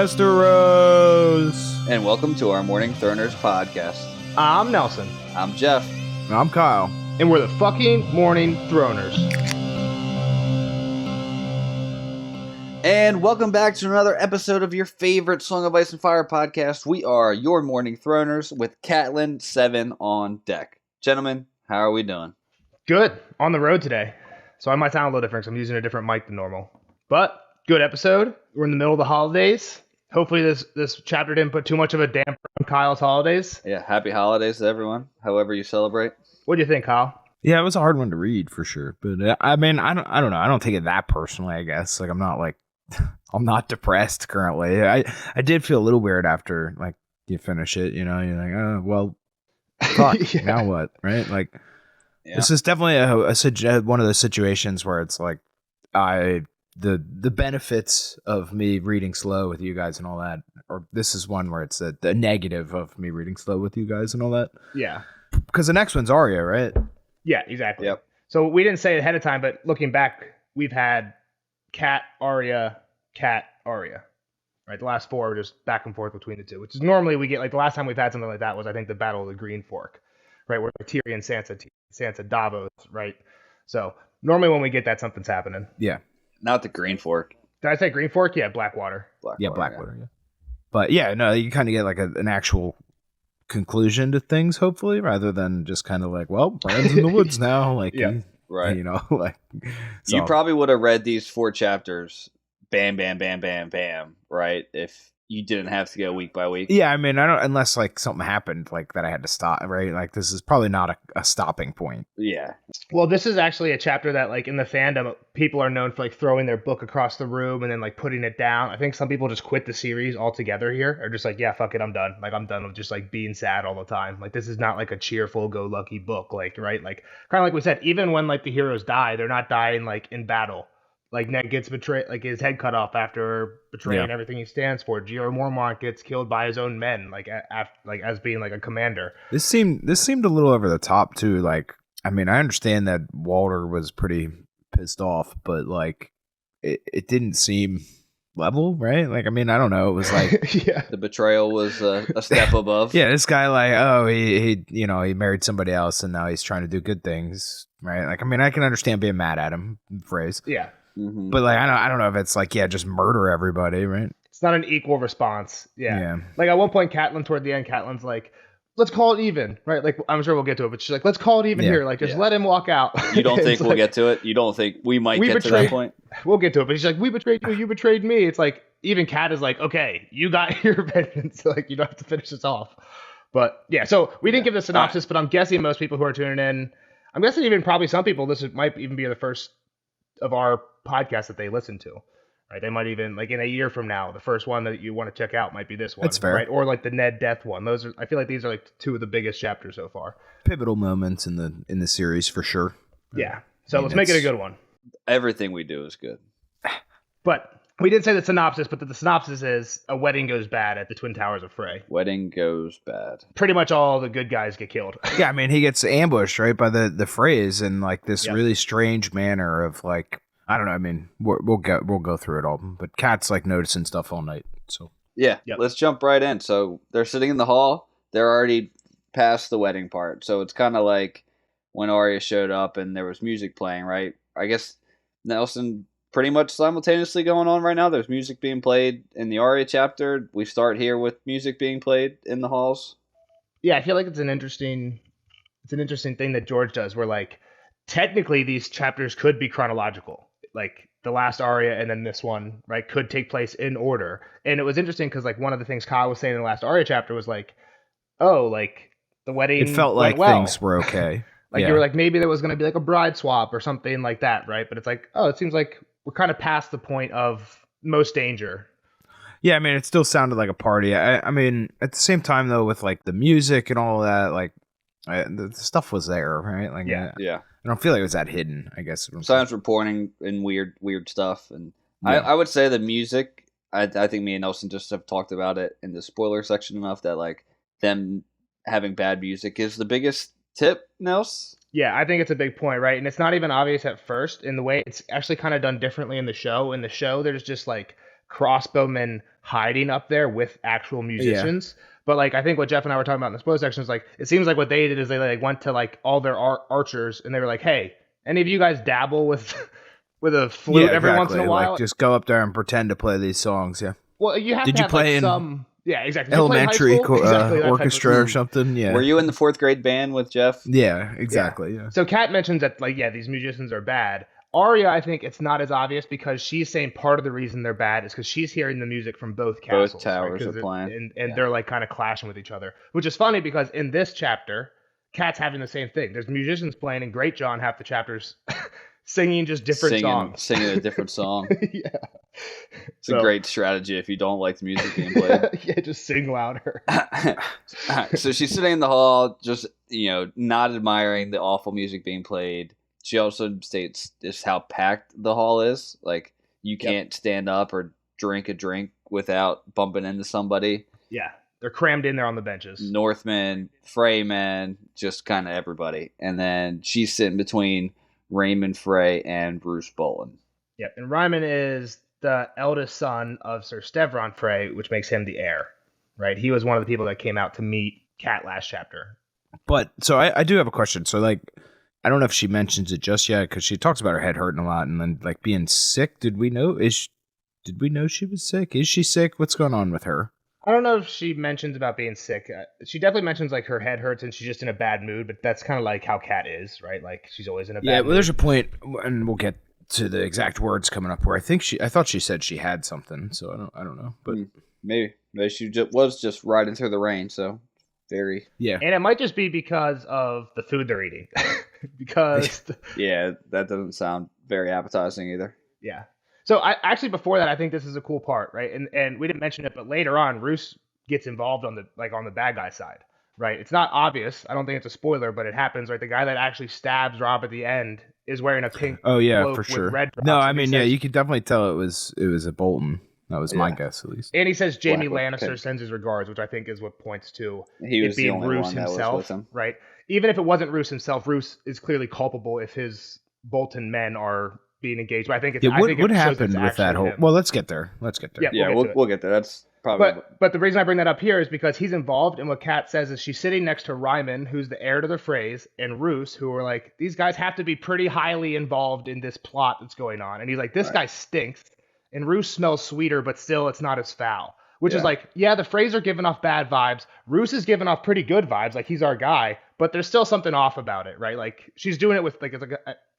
Westeros. And welcome to our Morning Throners podcast. I'm Nelson. I'm Jeff. I'm Kyle. And we're the fucking Morning Throners. And welcome back to another episode of your favorite Song of Ice and Fire podcast. We are your Morning Throners with Catelyn, VII on deck. Gentlemen, how are we doing? Good. On the road today. So I might sound a little different because I'm using a different mic than normal. But good episode. We're in the middle of the holidays. Hopefully this chapter didn't put too much of a damper on Kyle's holidays. Yeah, happy holidays to everyone, however you celebrate. What do you think, Kyle? Yeah, it was a hard one to read for sure. But I mean, I don't know. I don't take it that personally, I guess. Like, I'm not depressed currently. I did feel a little weird after, like, you finish it, you know, you're like, oh, well, fuck, Yeah. Now what, right? Like, Yeah. This is definitely one of those situations where it's like, the benefits of me reading slow with you guys and all that, or this is one where it's the negative of me reading slow with you guys and all that. Yeah. Because the next one's Arya, right? Yeah, exactly. Yep. So we didn't say it ahead of time, but looking back, we've had Cat, Arya. Right, the last four are just back and forth between the two, which is normally we get, like, the last time we've had something like that was, I think, the Battle of the Green Fork, right, where like, Tyrion, Sansa, Davos, right? So normally when we get that, something's happening. Yeah. Not the Green Fork. Did I say Green Fork? Yeah, Blackwater. Blackwater. Yeah. But yeah, no, you kind of get like an actual conclusion to things, hopefully, rather than just kind of like, well, Bran's in the woods now, like, Yeah. Right. You know, like, so. You probably would have read these 4 chapters, bam, bam, bam, bam, bam, right? If you didn't have to go week by week. Yeah, I mean, I don't, unless like something happened like that I had to stop, right? Like, this is probably not a stopping point. Yeah. Well, this is actually a chapter that, like, in the fandom, people are known for, like, throwing their book across the room and then, like, putting it down. I think some people just quit the series altogether here, or just like, yeah, fuck it, I'm done. Like, I'm done with just, like, being sad all the time. Like, this is not, like, a cheerful, go-lucky book, like, right? Like, kind of like we said, even when, like, the heroes die, they're not dying, like, in battle. Like, Ned gets betrayed, like, his head cut off after betraying everything he stands for. Jorah Mormont gets killed by his own men, like, as being, like, a commander. This seemed a little over the top too. Like, I mean, I understand that Walter was pretty pissed off, but like, it didn't seem level, right? Like, I mean, I don't know. It was like, Yeah. The betrayal was a step above. yeah, this guy, like, oh, he married somebody else and now he's trying to do good things, right? Like, I mean, I can understand being mad at him, phrase. Yeah. Mm-hmm. But like, I don't know if it's like, yeah, just murder everybody, right? It's not an equal response. Yeah. Like, at one point, Catelyn, toward the end, Catelyn's like, let's call it even, right? Like, I'm sure we'll get to it, but she's like, let's call it even here. Like, just let him walk out. You don't think It's we'll like, get to it? You don't think we might get to that point? We'll get to it, but she's like, we betrayed you, you betrayed me. It's like, even Cat is like, okay, you got your vengeance. Like, you don't have to finish this off. But yeah, so we didn't give the synopsis, but I'm guessing most people who are tuning in, I'm guessing even probably some people, might even be the first of our podcast that they listen to, right? They might even, like, in a year from now, the first one that you want to check out might be this one. That's fair. Right? Or like the Ned death one. I feel like these are like 2 of the biggest chapters so far. Pivotal moments in the series for sure. Yeah. So I mean, let's make it a good one. Everything we do is good. But we did say the synopsis, but the synopsis is a wedding goes bad at the Twin Towers of Frey. Wedding goes bad. Pretty much all the good guys get killed. Yeah, I mean, he gets ambushed, right, by the Freys in like this really strange manner of like, I don't know. I mean, we'll go through it all, but Kat's like noticing stuff all night. So Yeah, Yep. Let's jump right in. So they're sitting in the hall. They're already past the wedding part. So it's kind of like when Arya showed up and there was music playing, right? I guess Nelson, pretty much simultaneously going on right now. There's music being played in the Arya chapter. We start here with music being played in the halls. Yeah, I feel like it's an interesting thing that George does, where, like, technically these chapters could be chronological. Like, the last Arya and then this one, right, could take place in order. And it was interesting because, like, one of the things Kyle was saying in the last Arya chapter was like, oh, like, the wedding it felt like went well. things were okay. Like, you were like, maybe there was going to be like a bride swap or something like that, right? But it's like, oh, it seems like we're kind of past the point of most danger. Yeah, I mean, it still sounded like a party. I mean, at the same time, though, with like the music and all that, like the stuff was there, right? Like, Yeah. I don't feel like it was that hidden, I guess. Science reporting and weird stuff. And Yeah. I would say the music, I think me and Nelson just have talked about it in the spoiler section enough that, like, them having bad music is the biggest tip, Nels. Yeah, I think it's a big point, right? And it's not even obvious at first in the way it's actually kind of done differently in the show. In the show, there's just like crossbowmen hiding up there with actual musicians. But like I think what Jeff and I were talking about in the spoiler section is like it seems like what they did is they like went to like all their archers and they were like, hey, any of you guys dabble with with a flute every once in a while? Like, just go up there and pretend to play these songs. Yeah. Well, you have Did to you have play like in some. Yeah, exactly. Did you play in high elementary school? Exactly that type of orchestra or something? Yeah. Were you in the 4th grade band with Jeff? Yeah, exactly. Yeah. So Kat mentions that like these musicians are bad. Arya, I think it's not as obvious because she's saying part of the reason they're bad is because she's hearing the music from both castles. Both towers right? are playing. And they're like kind of clashing with each other, which is funny because in this chapter, Kat's having the same thing. There's musicians playing in Great John half the chapters singing just different songs. Singing a different song. Yeah. It's a great strategy if you don't like the music being played. Yeah, just sing louder. So she's sitting in the hall, just, not admiring the awful music being played. She also states just how packed the hall is. Like, you can't stand up or drink a drink without bumping into somebody. Yeah, they're crammed in there on the benches. Northmen, Freymen, just kind of everybody. And then she's sitting between Raymond Frey and Bruce Bolton. Yep, and Ryman is the eldest son of Sir Stevron Frey, which makes him the heir, right? He was one of the people that came out to meet Kat last chapter. But, so I do have a question. So, like, I don't know if she mentions it just yet, because she talks about her head hurting a lot and then, like, being sick. Did we know she was sick? Is she sick? What's going on with her? I don't know if she mentions about being sick. She definitely mentions, like, her head hurts and she's just in a bad mood, but that's kind of like how Kat is, right? Like, she's always in a bad mood. Yeah, well, there's a point, and we'll get to the exact words coming up, where I thought she said she had something, so I don't know. But maybe she was just riding through the rain, so very... Yeah. And it might just be because of the food they're eating. Because... Yeah, that doesn't sound very appetizing either. Yeah. So actually before that, I think this is a cool part, right? And we didn't mention it, but later on, Roose gets involved on the bad guy side, right? It's not obvious. I don't think it's a spoiler, but it happens, right? The guy that actually stabs Robb at the end is wearing a pink cloak for sure. with red drops. No, I mean, you could definitely tell it was a Bolton. That was my guess, at least. And he says Jaime Black Lannister pink. sends his regards, which I think is what points to He was it being the only Roose one that was himself, with him. right? Even if it wasn't Roose himself, Roose is clearly culpable if his Bolton men are being engaged. But I think it's what happened with that whole? him. Well, let's get there. Yeah, We'll get there. That's probably. But the reason I bring that up here is because he's involved, and what Kat says is she's sitting next to Ryman, who's the heir to the Freys, and Roose, who are like, these guys have to be pretty highly involved in this plot that's going on. And he's like, this guy stinks, and Roose smells sweeter, but still it's not as foul. Which is like, the Freys are giving off bad vibes. Roose is giving off pretty good vibes, like he's our guy, but there's still something off about it, right? Like she's doing it with like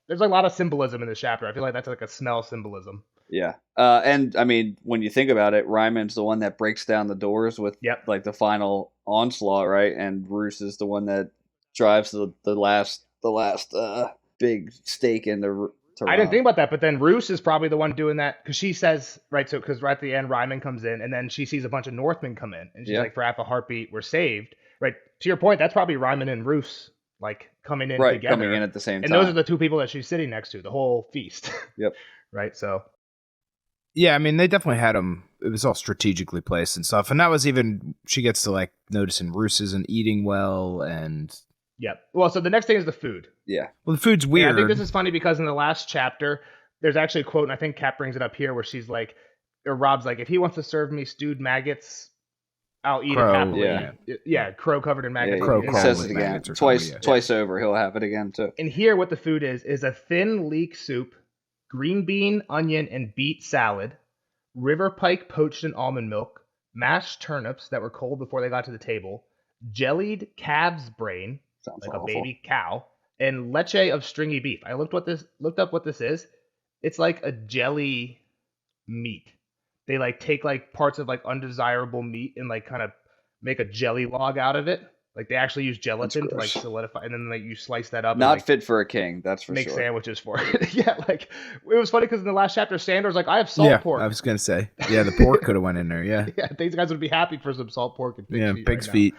there's a lot of symbolism in this chapter. I feel like that's like a smell symbolism. Yeah. And I mean, when you think about it, Ryman's the one that breaks down the doors with like the final onslaught, right? And Roose is the one that drives the last big stake in the. I didn't think about that, but then Roose is probably the one doing that because she says, right, so because right at the end, Ryman comes in and then she sees a bunch of Northmen come in and she's like, for half a heartbeat, we're saved, right? To your point, that's probably Ryman and Roose like coming in together. Coming in at the same time. And those are the two people that she's sitting next to, the whole feast. Yep. Right, so. Yeah, I mean, they definitely had them. It was all strategically placed and stuff. And that was even, she gets to like noticing Roose isn't eating well and... Yep. Well, so the next thing is the food. Yeah. Well, the food's weird. And I think this is funny because in the last chapter, there's actually a quote, and I think Kat brings it up here, where she's like, or Robb's like, if he wants to serve me stewed maggots, I'll eat it happily. Yeah, crow covered in maggots. Yeah, he says it again. Twice over, he'll have it again, too. And here, what the food is a thin leek soup, green bean, onion, and beet salad, river pike poached in almond milk, mashed turnips that were cold before they got to the table, jellied calf's brain, Sounds like awful. a baby cow, and leche of stringy beef. I looked up what this is. It's like a jelly meat. They like take like parts of like undesirable meat and like kind of make a jelly log out of it. Like they actually use gelatin to like solidify, and then like you slice that up. Not and, like, fit for a king, that's for make sure. Make sandwiches for it. Yeah, like it was funny because in the last chapter, Sandor's like, I have salt pork. I was gonna say, the pork could have went in there. Yeah, yeah, these guys would be happy for some salt pork and pig's feet. Pig's feet.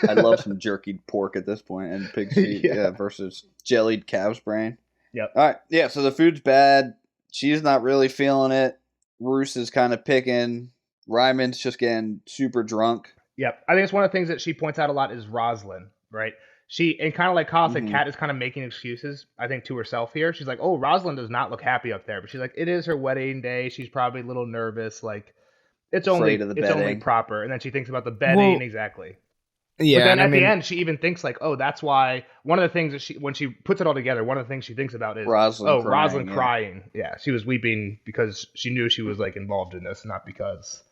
I'd love some jerky pork at this point, and pig's feet. Versus jellied calf's brain. Yep. All right. Yeah. So the food's bad. She's not really feeling it. Roose is kind of picking. Ryman's just getting super drunk. Yep. I think it's one of the things that she points out a lot is Rosalind. Right. She, and kind of like Kyle said, Kat is kind of making excuses, I think, to herself here. She's like, oh, Rosalind does not look happy up there. But she's like, it is her wedding day. She's probably a little nervous. Like, It's afraid of the only bedding. proper. And then she thinks about the bedding, Well, exactly. yeah, But then and I at the mean, end, she even thinks like, oh, that's why one of the things that when she puts it all together, one of the things she thinks about is, Rosalind oh, crying. Rosalind crying. Yeah, she was weeping because she knew she was like involved in this, not because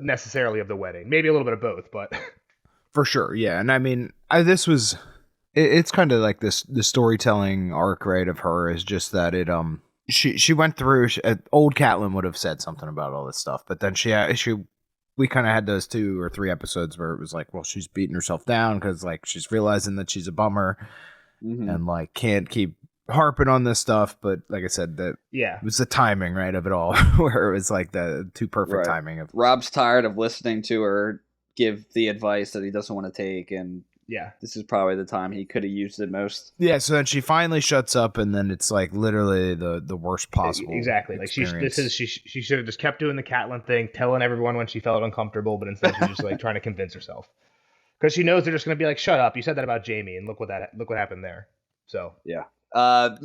necessarily of the wedding. Maybe a little bit of both, but for sure, yeah. And I mean, this was it's kind of like this the storytelling arc, right, of her is just that she went through old Catelyn would have said something about all this stuff, but then she we kind of had those 2 or 3 episodes where it was like, well, she's beating herself down because like she's realizing that she's a bummer and like can't keep harping on this stuff. But like I said, that it was the timing, right, of it all, where it was like the too perfect timing of Rob's tired of listening to her give the advice that he doesn't want to take, and this is probably the time he could have used it most. Yeah, so then she finally shuts up, and then it's like literally the worst possible. Exactly. Experience. Like she should have just kept doing the Catelyn thing, telling everyone when she felt uncomfortable, but instead she's just like trying to convince herself because she knows they're just going to be like, "Shut up! You said that about Jamie, and look what happened there." So yeah.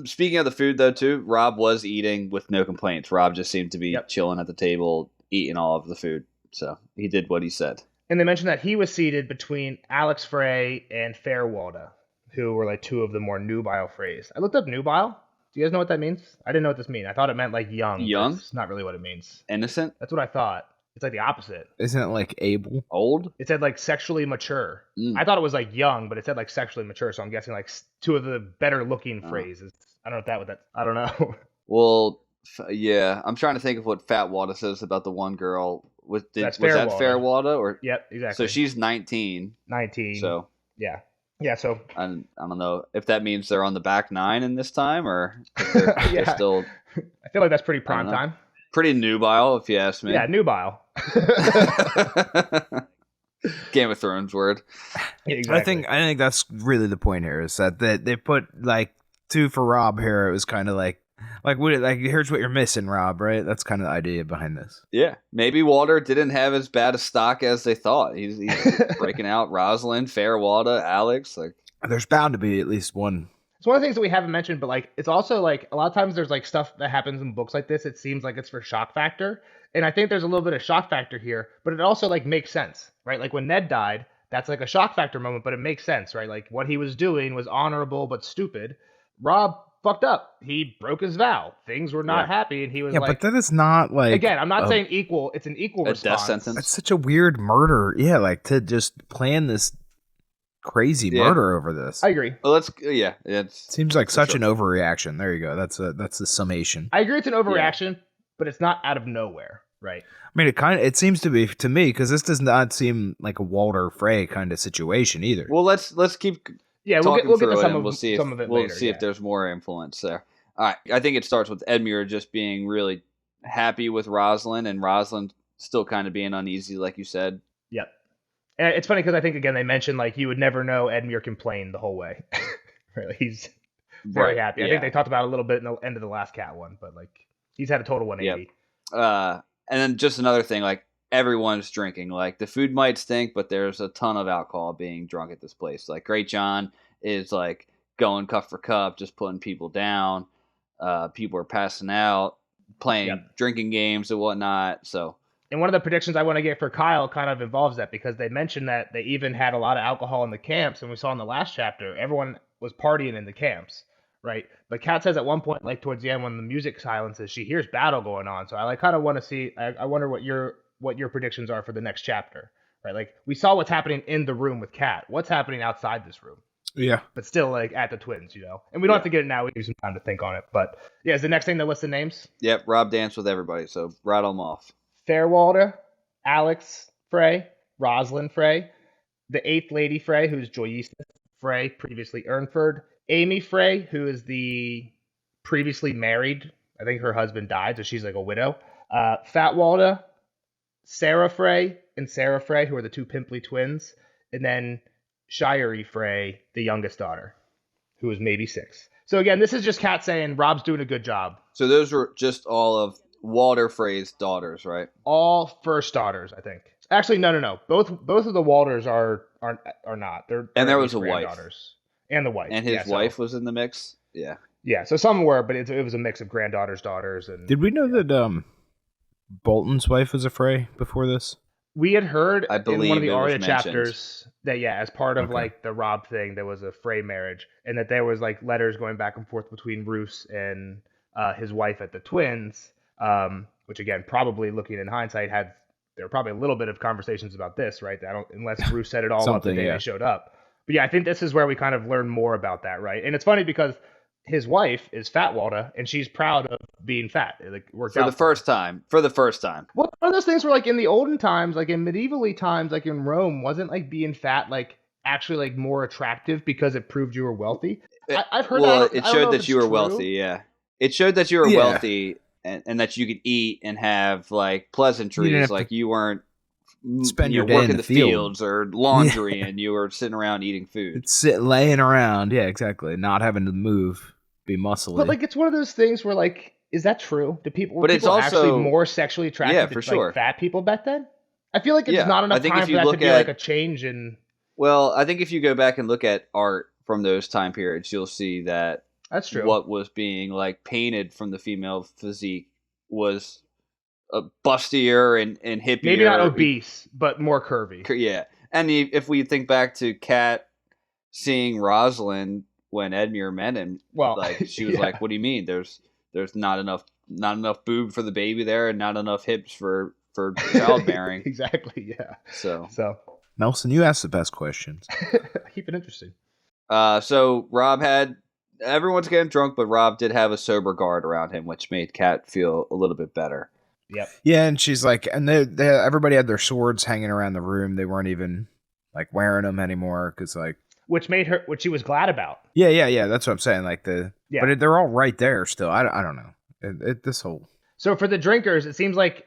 Speaking of the food though, too, Rob was eating with no complaints. Rob just seemed to be chilling at the table, eating all of the food. So he did what he said. And they mentioned that he was seated between Alex Frey and Fairwalda, who were like 2 of the more nubile Freys. I looked up nubile. Do you guys know what that means? I didn't know what this meant. I thought it meant like young. Young? It's not really what it means. Innocent? That's what I thought. It's like the opposite. Isn't it like able? Old? It said like sexually mature. I thought it was like young, but it said like sexually mature. So I'm guessing like 2 of the better looking phrases. I don't know I don't know. Well, yeah. I'm trying to think of what Fat Wada says about the one girl. Was that Fairwalda? Or yep, exactly. So she's 19. 19. So yeah. So I don't know if that means they're on the back 9 in this time, or if they're still. I feel like that's pretty prime time. Pretty nubile, if you ask me. Yeah, nubile. Game of Thrones word. Exactly. I think that's really the point here is that they put like 2 for Rob here. It was kind of like here's what you're missing, Rob, right? That's kind of the idea behind this. Yeah, maybe Walter didn't have as bad a stock as they thought. He's breaking out Rosalind, Fairwalda, Alex. Like, there's bound to be at least one. It's one of the things that we haven't mentioned, but like it's also like a lot of times there's like stuff that happens in books like this. It seems like it's for shock factor, and I think there's a little bit of shock factor here, but it also like makes sense, right? Like when Ned died, that's like a shock factor moment, but it makes sense, right? Like what he was doing was honorable but stupid. Rob fucked up. He broke his vow. Things were not happy, and he was but that is not like again. I'm not saying equal. It's an equal response. Death sentence. It's such a weird murder. Yeah, like to just plan this crazy murder over this. I agree. Well, it seems like such an overreaction. There you go. That's the summation. I agree. It's an overreaction, but it's not out of nowhere, right? I mean, it seems to be to me because this does not seem like a Walter Frey kind of situation either. Well, let's keep. Yeah, we'll get to some of it We'll later, see if there's more influence there. All right, I think it starts with Edmure just being really happy with Rosalind, and Rosalind still kind of being uneasy, like you said. Yep. And it's funny because I think again they mentioned like you would never know Edmure complained the whole way. Really, he's very happy. I think they talked about it a little bit in the end of the last Cat one, but like he's had a total 180. Yep. And then just another thing, like everyone's drinking. Like the food might stink, but there's a ton of alcohol being drunk at this place. Like Great John is like going cup for cup, just putting people down. People are passing out, playing drinking games and whatnot. So, and one of the predictions I want to get for Kyle kind of involves that because they mentioned that they even had a lot of alcohol in the camps, and we saw in the last chapter everyone was partying in the camps, right? But Kat says at one point, like towards the end when the music silences, she hears battle going on. So I like kind of want to see. I wonder what your predictions are for the next chapter, right? Like we saw what's happening in the room with Kat. What's happening outside this room? Yeah. But still, like, at the twins, you know? And we don't have to get it now. We need some time to think on it. But, yeah, is the next thing to list the names? Yep, Rob danced with everybody, so rattle them off. Fairwalda, Alex Frey, Rosalind Frey, the 8th Lady Frey, who's Joyista Frey, previously Earnford, Amy Frey, who is the previously married. I think her husband died, so she's like a widow. Fatwalda, Sarah Frey, and Sarah Frey, who are the 2 pimply twins. And then Shirey Frey, the youngest daughter, who is maybe 6. So again, this is just Kat saying Rob's doing a good job. So those were just all of Walter Frey's daughters, right? All first daughters, I think. Actually, no. Both of the Walters are not. They're and there was a wife. And the wife. And his wife was in the mix? Yeah. Yeah, so some were, but it was a mix of granddaughters, daughters, and did we know that Bolton's wife was a Frey before this? We had heard I in one of believe the it was Arya mentioned. chapters that as part of Okay. like the Rob thing, there was a Frey marriage, and that there was like letters going back and forth between Roose and his wife at the Twins, which again, probably looking in hindsight, there were probably a little bit of conversations about this, right? I don't, unless Roose set it all up the Something, day yeah. they showed up. But yeah, I think this is where we kind of learn more about that, right? And it's funny because his wife is Fat Walda, and she's proud of being fat. It like worked For out the first time. For the first time. well, one of those things where, like, in the olden times, like in medievally times, like in Rome, wasn't like being fat like actually like more attractive because it proved you were wealthy. I've heard Well, that. it I don't know showed if that it's you were true. wealthy, yeah. It showed that you were Yeah. wealthy and that you could eat and have like pleasantries, have like you weren't spend your day working in the the field. fields or laundry and you were sitting around eating food. It's laying around. Yeah, exactly. Not having to move, be muscly. But like, it's one of those things where, like, is that true? Were But it's people actually also- more sexually attracted Yeah, to for like sure. fat people back then? I feel like it's Yeah, not I enough think time if for you that to look be at- like a change in. Well, I think if you go back and look at art from those time periods, you'll see that That's true. what was being like painted from the female physique was bustier and hippier. Maybe not obese, but more curvy. Yeah, and if we think back to Kat seeing Rosalind when Edmure met him, Well, like she was yeah. like, "What do you mean? There's not enough boob for the baby there, and not enough hips for childbearing." Exactly. Yeah. So, So Nelson, you asked the best questions. keep it interesting. so Rob had everyone's getting drunk, but Rob did have a sober guard around him, which made Kat feel a little bit better. Yep. Yeah, and she's like, and they everybody had their swords hanging around the room. They weren't even like wearing them anymore because like. Which she was glad about. Yeah. That's what I'm saying. Like Yeah. but they're all right there still. I don't know. This whole. So for the drinkers, it seems like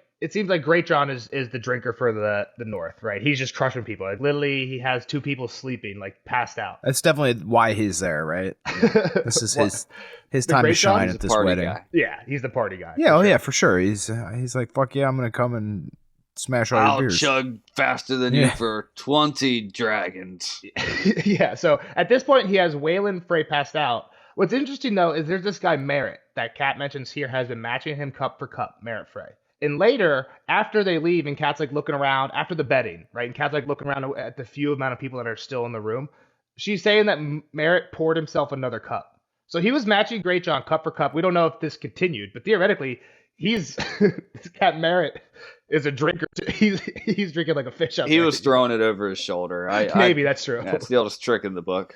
Great John is the drinker for the North, right? He's just crushing people. Like literally, he has two people sleeping, like passed out. That's definitely why he's there, right? This is his The time to Great John shine He's at a this party wedding. guy. Yeah, he's the party guy. Yeah, oh yeah, for sure. He's like, fuck yeah, I'm gonna come and smash all your I'll beers. chug faster than you Yeah. for 20 dragons. Yeah. So at this point, he has Waylon Frey passed out. What's interesting though is there's this guy Merritt that Kat mentions here has been matching him cup for cup, Merritt Frey. And later, after they leave, and Kat's like looking around after the betting, right? And Kat's like looking around at the few amount of people that are still in the room. She's saying that Merritt poured himself another cup. So he was matching Great John cup for cup. We don't know if this continued, but theoretically, this Kat Merritt is a drinker. He's drinking like a fish out He there. was throwing it over his shoulder. Maybe that's true. That's the oldest trick in the book.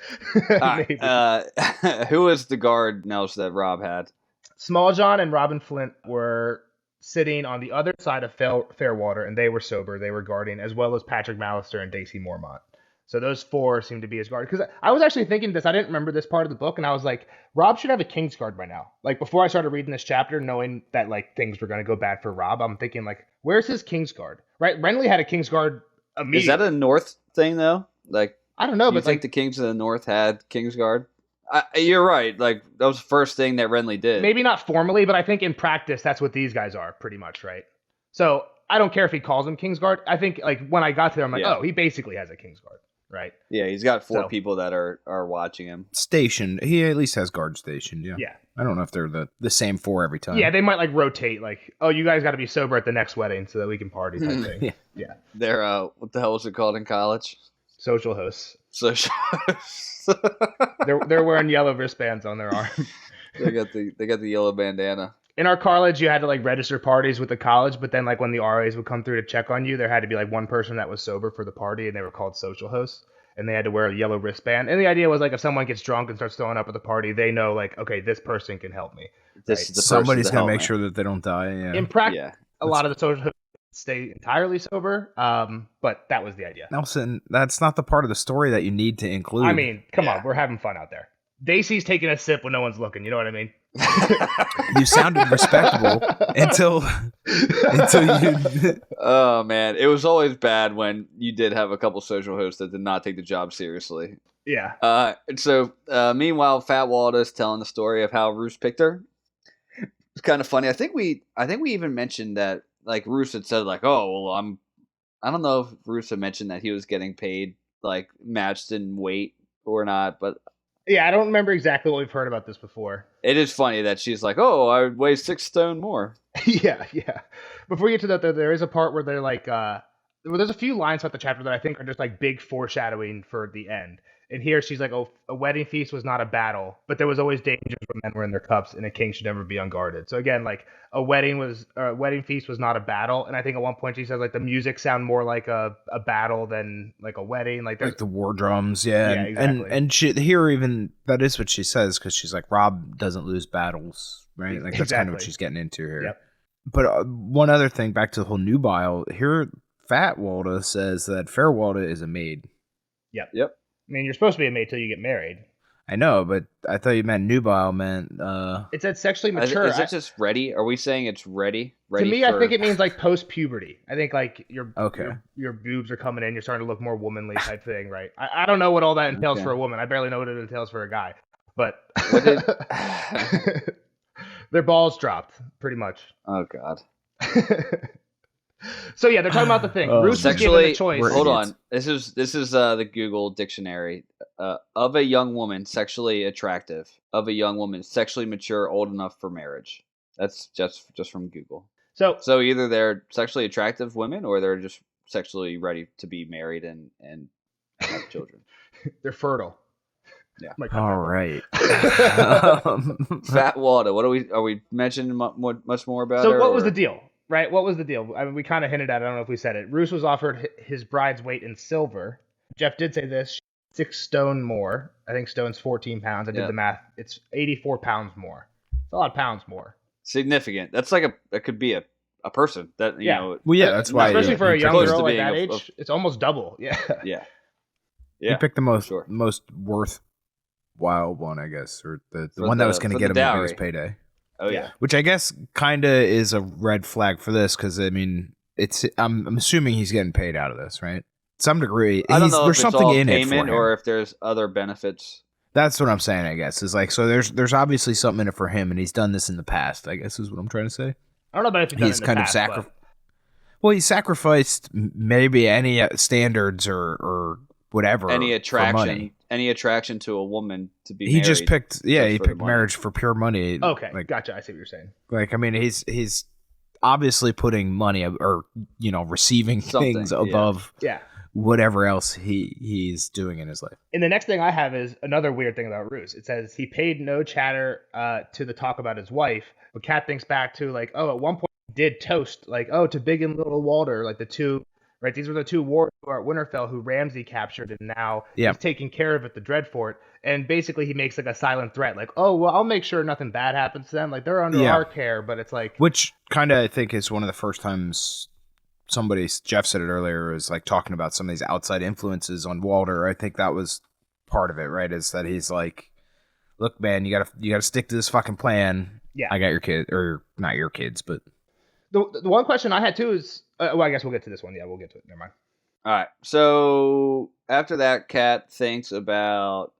All right, Maybe. who was the guard, Nels, that Rob had? Small John and Robin Flint were sitting on the other side of Fairwater, and they were sober. They were guarding, as well as Patrick Mallister and Daisy Mormont. So those four seem to be his guard. Because I was actually thinking this. I didn't remember this part of the book, and I was like, Rob should have a King's Guard by now. Like, before I started reading this chapter, knowing that, like, things were going to go bad for Rob, I'm thinking, like, where's his King's Guard? Right? Renly had a King's Guard immediately. Is that a North thing, though? Like, I don't know, you but, think like, the Kings of the North had Kingsguard? You're right. Like, that was the first thing that Renly did. maybe not formally, but I think in practice, that's what these guys are, pretty much, right? So I don't care if he calls them King's Guard. I think, like, when I got to there, I'm like, Yeah. oh, he basically has a King's Guard, right? Yeah, he's got four So- people that are watching him. Stationed. He at least has guards stationed. Yeah. Yeah. I don't know if they're the same four every time. Yeah, they might, like, rotate, like, oh, you guys got to be sober at the next wedding so that we can party type thing. Yeah. Yeah. They're what the hell was it called in college? Social hosts. Social. They're wearing yellow wristbands on their arm. they got the yellow bandana. In our college, you had to, like, register parties with the college, but then, like, when the RAs would come through to check on you, there had to be, like, one person that was sober for the party, and they were called social hosts. And they had to wear a yellow wristband. And the idea was, like, if someone gets drunk and starts throwing up at the party, they know, like, okay, this person can help me. This Right. is the Somebody's going gonna to make sure that they don't die. Yeah. In practice, Yeah. a lot of the social hosts stay entirely sober, but that was the idea. Nelson, that's not the part of the story that you need to include. I mean, come Yeah. on, we're having fun out there. Daisy's taking a sip when no one's looking. You know what I mean? you sounded respectable until you. Oh man, it was always bad when you did have a couple social hosts that did not take the job seriously. Yeah. Meanwhile, Fat Walda's telling the story of how Roose picked her. It's kind of funny. I think we even mentioned that, like, Roose had said, like, oh well, I don't know if Roose had mentioned that he was getting paid, like, matched in weight or not, but Yeah, I don't remember exactly what we've heard about this before. it is funny that she's like, oh, I weigh 6 stone more. Yeah. Before we get to that, though, there is a part where they're like, well, there's a few lines throughout the chapter that I think are just like big foreshadowing for the end. And here she's like, "Oh, a wedding feast was not a battle, but there was always dangers when men were in their cups, and a king should never be unguarded." So again, like a wedding feast was not a battle, and I think at one point she says like the music sound more like a battle than like a wedding, like the war drums, yeah, Yeah, exactly. and she here even that is what she says because she's like Rob doesn't lose battles, right? Like that's kind of what Exactly. she's getting into here. Yep. But one other thing, back to the whole nubile here, Fat Walda says that Fair Walda is a maid. Yep. Yep. I mean, you're supposed to be a maid till you get married. I know, but I thought you meant nubile meant. It said sexually mature. Is it just ready? Are we saying it's ready? To me, for... I think it means like post puberty. I think like Okay. your boobs are coming in. You're starting to look more womanly type thing, right? I don't know what all that entails Okay. for a woman. I barely know what it entails for a guy. But What did... their balls dropped, pretty much. Oh God. So yeah, they're talking about the thing. Bruce was given Sexually, the choice. hold on. This is the Google dictionary. Of a young woman, sexually attractive. Of a young woman, sexually mature, old enough for marriage. That's just from Google. So either they're sexually attractive women, or they're just sexually ready to be married and have children. They're fertile. Yeah. All right. Fat Walda. What are we mentioning much more about? So her, what was or- the deal? Right? What was the deal? I mean, we kind of hinted at it. I don't know if we said it. Roose was offered his bride's weight in silver. Jeff did say this. 6 stone more. I think stone's 14 pounds. I did the math. It's 84 pounds more. It's a lot of pounds more. Significant. That's like that could be a person that you know. Well, yeah, that's why. Especially for a young close to girl at being that a- age, it's almost double. Yeah. Yeah. He picked the most sure. worthwhile one, I guess, or the For one that the- was going to for get the him the dowry. biggest payday. Oh yeah. Which I guess kind of is a red flag for this because I mean, I'm assuming he's getting paid out of this, right? Some degree. I don't know there's if it's something all in it for payment him. or if there's other benefits. That's what I'm saying. I guess is like so. There's obviously something in it for him, and he's done this in the past. I guess is what I'm trying to say. I don't know about if He's kind of sacrificed. Well, he sacrificed maybe any standards or whatever. Any for money. attraction to a woman to be He married. just picked. Yeah, he for the picked money. marriage for pure money. Okay, like, gotcha. I see what you're saying. Like I mean, he's obviously putting money or receiving Something, things yeah. above Yeah. whatever else he's doing in his life. And the next thing I have is another weird thing about Roose. It says he paid no chatter to the talk about his wife, but Kat thinks back to like, oh, at one point he did toast like, oh, to Big and Little Walder, like the two, right? These were the two warriors who are at Winterfell who Ramsay captured, and now he's taking care of at the Dreadfort. And basically, he makes like a silent threat, like, oh, well, I'll make sure nothing bad happens to them. Like they're under our care, but it's like, which kind of I think is one of the first times. Jeff said it earlier, is like talking about some of these outside influences on Walder. I think that was part of it, right? Is that he's like, look, man, you gotta stick to this fucking plan. Yeah. I got your kid, or not your kids, but the one question I had too is, well, I guess we'll get to this one. Yeah, we'll get to it. Never mind. All right. So after that, Kat thinks about,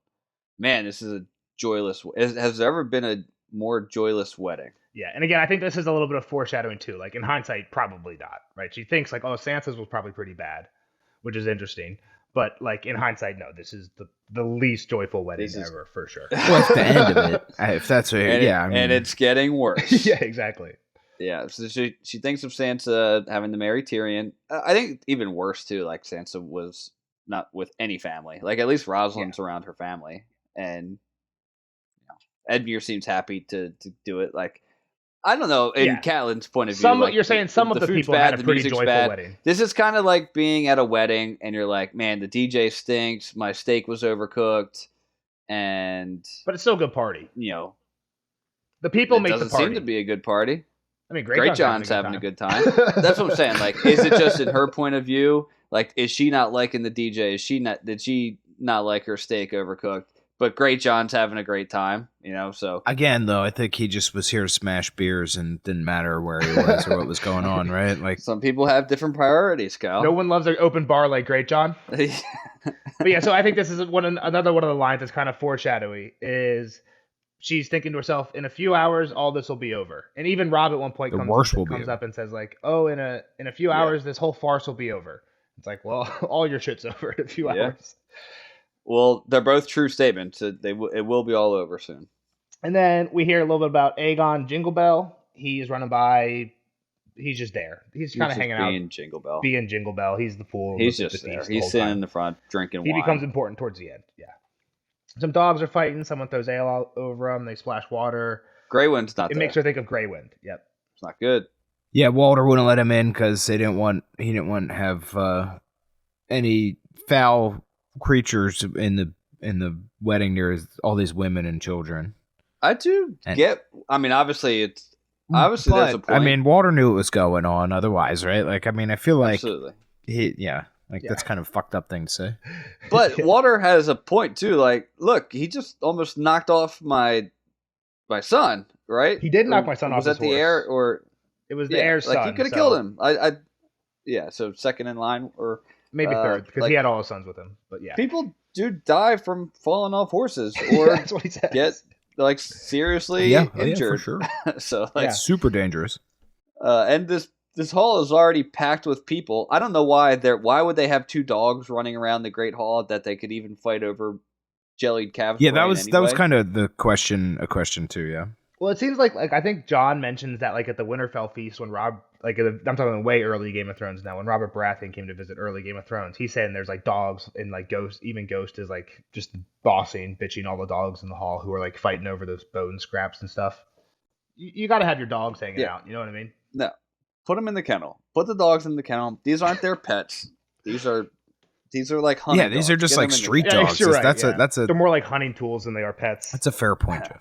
man, this is a joyless. Has there ever been a more joyless wedding? Yeah, and again, I think this is a little bit of foreshadowing too. Like in hindsight, probably not, right? She thinks like, oh, Sansa's was probably pretty bad, which is interesting. But like in hindsight, no, this is the least joyful wedding ever for sure. well, it's the end of it. If that's what, and it's getting worse. Yeah, exactly. Yeah, so she thinks of Sansa having to marry Tyrion. I think even worse too. Like Sansa was not with any family. Like at least Rosalind's around her family, and Edmure seems happy to do it. Like. I don't know. In Catelyn's point of view, you're saying some of the food's people bad, had a the pretty music's joyful bad. wedding. This is kind of like being at a wedding, and you're like, "Man, the DJ stinks. My steak was overcooked," but it's still a good party. The people it make the doesn't party. seem to be a good party. I mean, Great John's having a good time. That's what I'm saying. Like, is it just in her point of view? Like, is she not liking the DJ? Did she not like her steak overcooked? But Great John's having a great time, so. Again, though, I think he just was here to smash beers and didn't matter where he was or what was going on, right? Like some people have different priorities, Kyle. No one loves an open bar like Great John. But yeah, so I think this is another one of the lines that's kind of foreshadowy is she's thinking to herself, in a few hours, all this will be over. And even Rob at one point comes up and says like, oh, in a few hours, this whole farce will be over. It's like, well, all your shit's over in a few hours. Well, they're both true statements. It will be all over soon. And then we hear a little bit about Aegon Jingle Bell. He's running by he's just there. He's kind of hanging out, being Jingle Bell. being Jingle Bell. He's the fool. He's just there. He's sitting in the front drinking wine. He becomes important towards the end. Yeah. Some dogs are fighting. Someone throws ale all over them. They splash water. Grey Wind's not It there. makes her think of Grey Wind. Yep. It's not good. Yeah, Walter wouldn't let him in because he didn't want to have any foul creatures in the wedding near all these women and children. I do get. I mean, obviously there's a point. I mean, Walter knew what was going on. Otherwise, right? Like, I mean, I feel like absolutely. That's kind of a fucked up thing to say. But Walter has a point too. Like, look, he just almost knocked off my son, right? He did knock my son off. Was that the heir or? It was the heir's son. Like, he could have killed him. So second in line or maybe third because he had all his sons with him. But yeah, people do die from falling off horses or that's what he says. Get like seriously injured. For sure. So like super dangerous. And this hall is already packed with people. I don't know why would they have two dogs running around the Great Hall that they could even fight over jellied calves? Yeah, that was kind of the question. A question too. Yeah. Well, it seems like I think John mentions that like at the Winterfell feast when I'm talking way early Game of Thrones now, when Robert Baratheon came to visit early Game of Thrones, he's saying there's like dogs and like Ghost is like just bossing, bitching all the dogs in the hall who are like fighting over those bone scraps and stuff. You got to have your dogs hanging out. You know what I mean? No, put them in the kennel. Put the dogs in the kennel. These aren't their pets. These are like hunting. Yeah, these are just like street dogs. Right, that's a. They're more like hunting tools than they are pets. That's a fair point, Joe.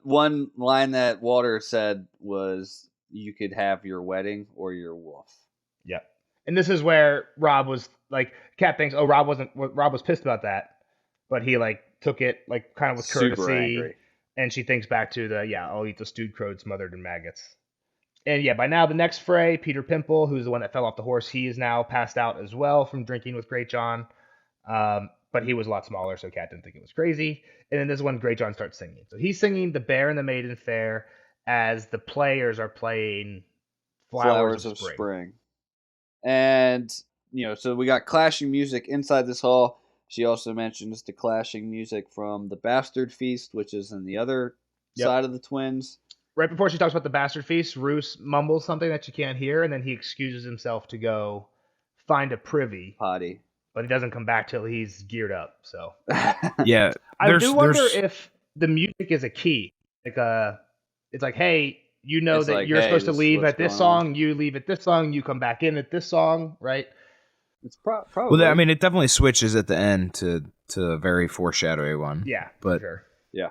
One line that Walter said was, "You could have your wedding or your wolf." Yep. And this is where Rob was like, Kat thinks, Rob was pissed about that, but he like took it like kind of with courtesy. Super angry. And she thinks back to I'll eat the stewed crows smothered in maggots. And yeah, by now the next fray, Peter Pimple, who's the one that fell off the horse, he is now passed out as well from drinking with Great John. But he was a lot smaller, so Kat didn't think it was crazy. And then this is when Great John starts singing. So he's singing The Bear and the Maiden Fair as the players are playing Flowers of Spring. And, so we got clashing music inside this hall. She also mentions the clashing music from the Bastard Feast, which is in the other side of the twins. Right before she talks about the Bastard Feast, Roose mumbles something that you can't hear, and then he excuses himself to go find a privy. Potty. But he doesn't come back till he's geared up. So yeah, I do wonder if the music is a key. Like it's like, hey, that like, you're supposed to leave at this song. You leave at this song. You come back in at this song, right? It's probably. Well, I mean, it definitely switches at the end to a very foreshadowy one. Yeah, but for sure. Yeah,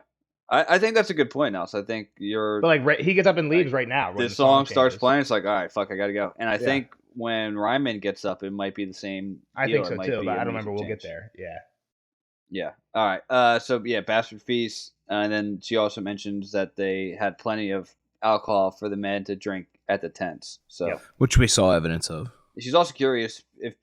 I think that's a good point, Nels. I think you're. But like, he gets up and leaves right now. This song starts playing. It's like, all right, fuck, I gotta go. And I think when Ryman gets up, it might be the same. I think so too, but I don't remember. We'll get there. Yeah. Yeah. All right. So yeah, Bastard Feast, and then she also mentions that they had plenty of alcohol for the men to drink at the tents. So which we saw evidence of. She's also curious if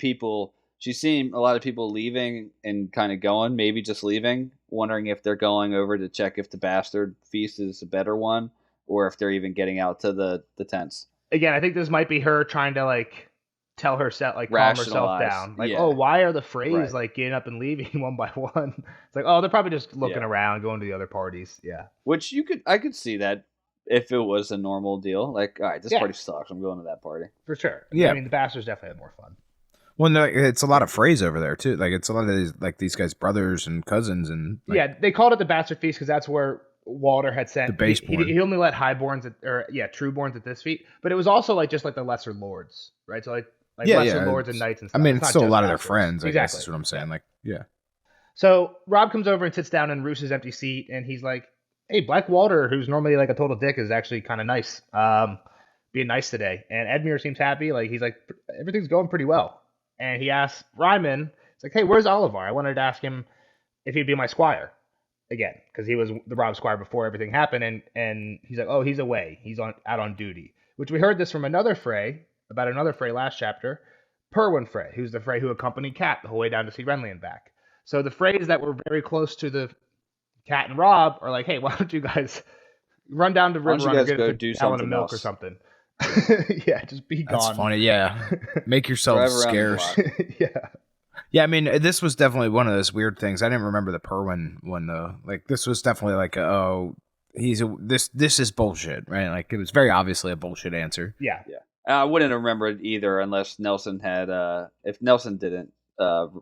she's seen a lot of people leaving and kind of going, maybe just leaving, wondering if they're going over to check if the Bastard Feast is a better one, or if they're even getting out to the tents. Again, I think this might be her trying to like tell herself, like calm herself down. Like, why are the Freys like getting up and leaving one by one? It's like, they're probably just looking around, going to the other parties. Yeah. Which I could see that if it was a normal deal. Like, all right, this party sucks. I'm going to that party. For sure. Yeah. I mean, the Bastards definitely had more fun. Well, no, it's a lot of Freys over there too. Like, it's a lot of these guys' brothers and cousins, and they called it the Bastard Feast because that's where Walter had sent the baseborn. He only let highborns trueborns at this feat, but it was also like just like the lesser lords, right? So like lesser lords and knights and stuff. I mean, it's still a lot of their Bastards. friends. I Exactly. guess is what I'm saying. Like, yeah. So Rob comes over and sits down in Roose's empty seat, and he's like, "Hey, Black Walter, who's normally like a total dick, is actually kind of nice. Being nice today." And Edmure seems happy. Like, he's like, everything's going pretty well. And he asks Ryman, it's like, "Hey, where's Oliver? I wanted to ask him if he'd be my squire again, because he was the Rob squire before everything happened." And he's like, "Oh, he's away. He's out on duty." Which we heard this from another Frey last chapter, Perwyn Frey, who's the Frey who accompanied Kat the whole way down to see Renly and back. So the Freys that were very close to the Kat and Rob are like, "Hey, why don't you guys run down to River Run and get a gallon of milk or something?" Yeah, just be gone. That's funny. Yeah, make yourselves scarce. Yeah. I mean, this was definitely one of those weird things. I didn't remember the Perwyn one though. Like, this was definitely like, this is bullshit, right? Like it was very obviously a bullshit answer. Yeah. I wouldn't have remembered either unless Nelson had. If Nelson didn't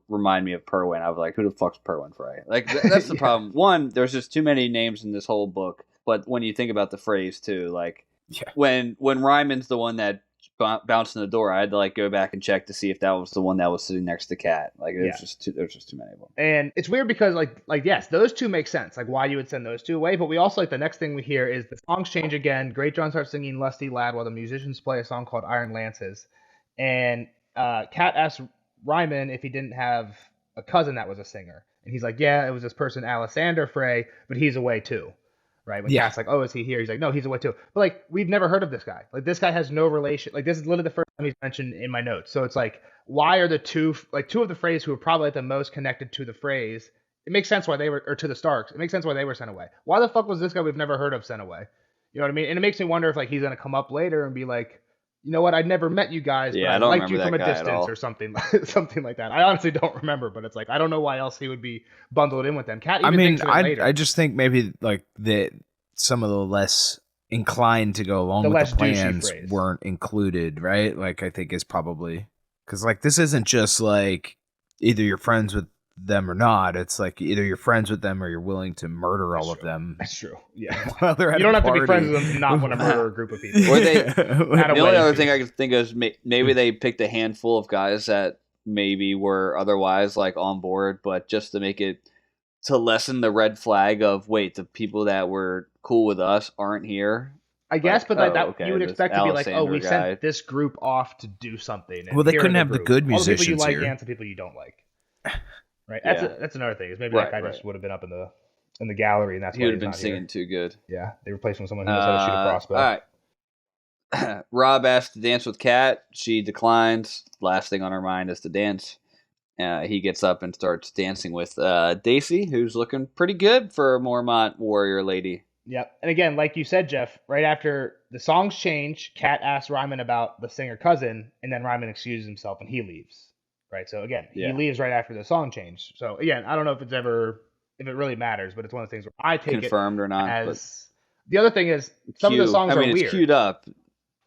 remind me of Perwin, I was like, "Who the fuck's Perwin Frey?" Like that's the problem. One, there's just too many names in this whole book. But when you think about the phrase too, like when Ryman's the one that bounced in the door, I had to like go back and check to see if that was the one that was sitting next to Cat. Like there's just too many of them. And it's weird because like yes, those two make sense. Like why you would send those two away. But we also like the next thing we hear is the songs change again. Great John starts singing Lusty Lad while the musicians play a song called Iron Lances. And Cat asks Ryman if he didn't have a cousin that was a singer. And he's like, yeah, it was this person, Alexander Frey, but he's away too. Right? When Cat's like, oh, is he here? He's like, no, he's away too. But like, we've never heard of this guy. Like, this guy has no relation. Like, this is literally the first time he's mentioned in my notes. So it's like, why are the two of the Freys who are probably like the most connected to the Freys? It makes sense why they were, or to the Starks. It makes sense why they were sent away. Why the fuck was this guy we've never heard of sent away? You know what I mean? And it makes me wonder if like he's gonna come up later and be like, you know what? I'd never met you guys, but I liked you from a distance or something, something like that. I honestly don't remember, but it's like I don't know why else he would be bundled in with them. Cat even thinks of it later. I just think maybe like some of the less inclined to go along with the plans weren't included, right? Like I think is probably because like this isn't just like either you're friends with them or not. It's like either you're friends with them or you're willing to murder all of them. That's true. Yeah. While they're at you don't have party. to be friends with them to not want to murder a group of people. Or the only other thing I could think of is maybe they picked a handful of guys that maybe were otherwise like on board, but just to make it to lessen the red flag of wait, the people that were cool with us aren't here. I guess, but like that you would expect to be like, oh, we sent this group off to do something. Well, they couldn't have the good musicians all the people you like here. and some people you don't like. Right, that's another thing. Is maybe that guy just would have been up in the gallery, and that's why he would have been singing too good. Yeah, they replaced him with someone who knows how to shoot a crossbow. All right. Rob asked to dance with Kat. She declines. Last thing on her mind is to dance. He gets up and starts dancing with Daisy, who's looking pretty good for a Mormont warrior lady. Yep. And again, like you said, Jeff, right after the songs change, Kat asks Ryman about the singer cousin, and then Ryman excuses himself and he leaves. Right. So again, he leaves right after the song change. So again, I don't know if it really matters, but it's one of the things where I take confirmed it or not. As the other thing is some of the songs are weird. It's queued up.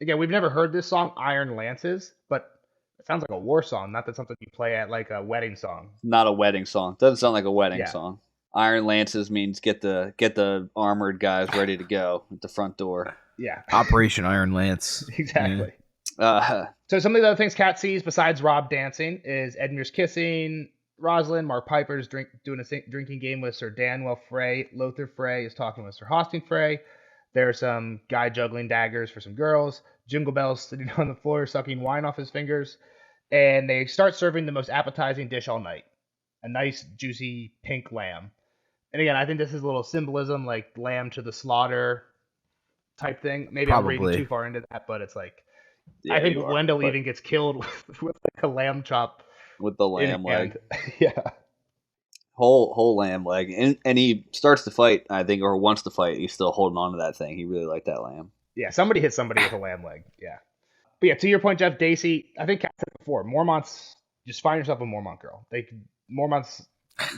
Again, we've never heard this song, Iron Lances, but it sounds like a war song, not that something you play at like a wedding song. Not a wedding song. Doesn't sound like a wedding song. Iron Lances means get the armored guys ready to go at the front door. Yeah. Operation Iron Lance. Exactly. So some of the other things Kat sees besides Rob dancing is Edmure's kissing Rosalind, Mark Piper's doing a drinking game with Sir Danwell Frey, Lothar Frey is talking with Sir Hosting Frey. There's some guy juggling daggers for some girls. Jingle Bells sitting on the floor sucking wine off his fingers. And they start serving the most appetizing dish all night. A nice, juicy pink lamb. And again, I think this is a little symbolism, like lamb to the slaughter type thing. Maybe I'm reading too far into that, but it's like, I think Wendell even gets killed with like a lamb chop. With the lamb leg. Yeah. Whole lamb leg. And he starts to fight, I think, or wants to fight. He's still holding on to that thing. He really liked that lamb. Yeah, somebody hit somebody with a lamb leg. Yeah. But yeah, to your point, Jeff, Daisy, I think Kat said before, Mormonts, just find yourself a Mormont girl. Mormonts,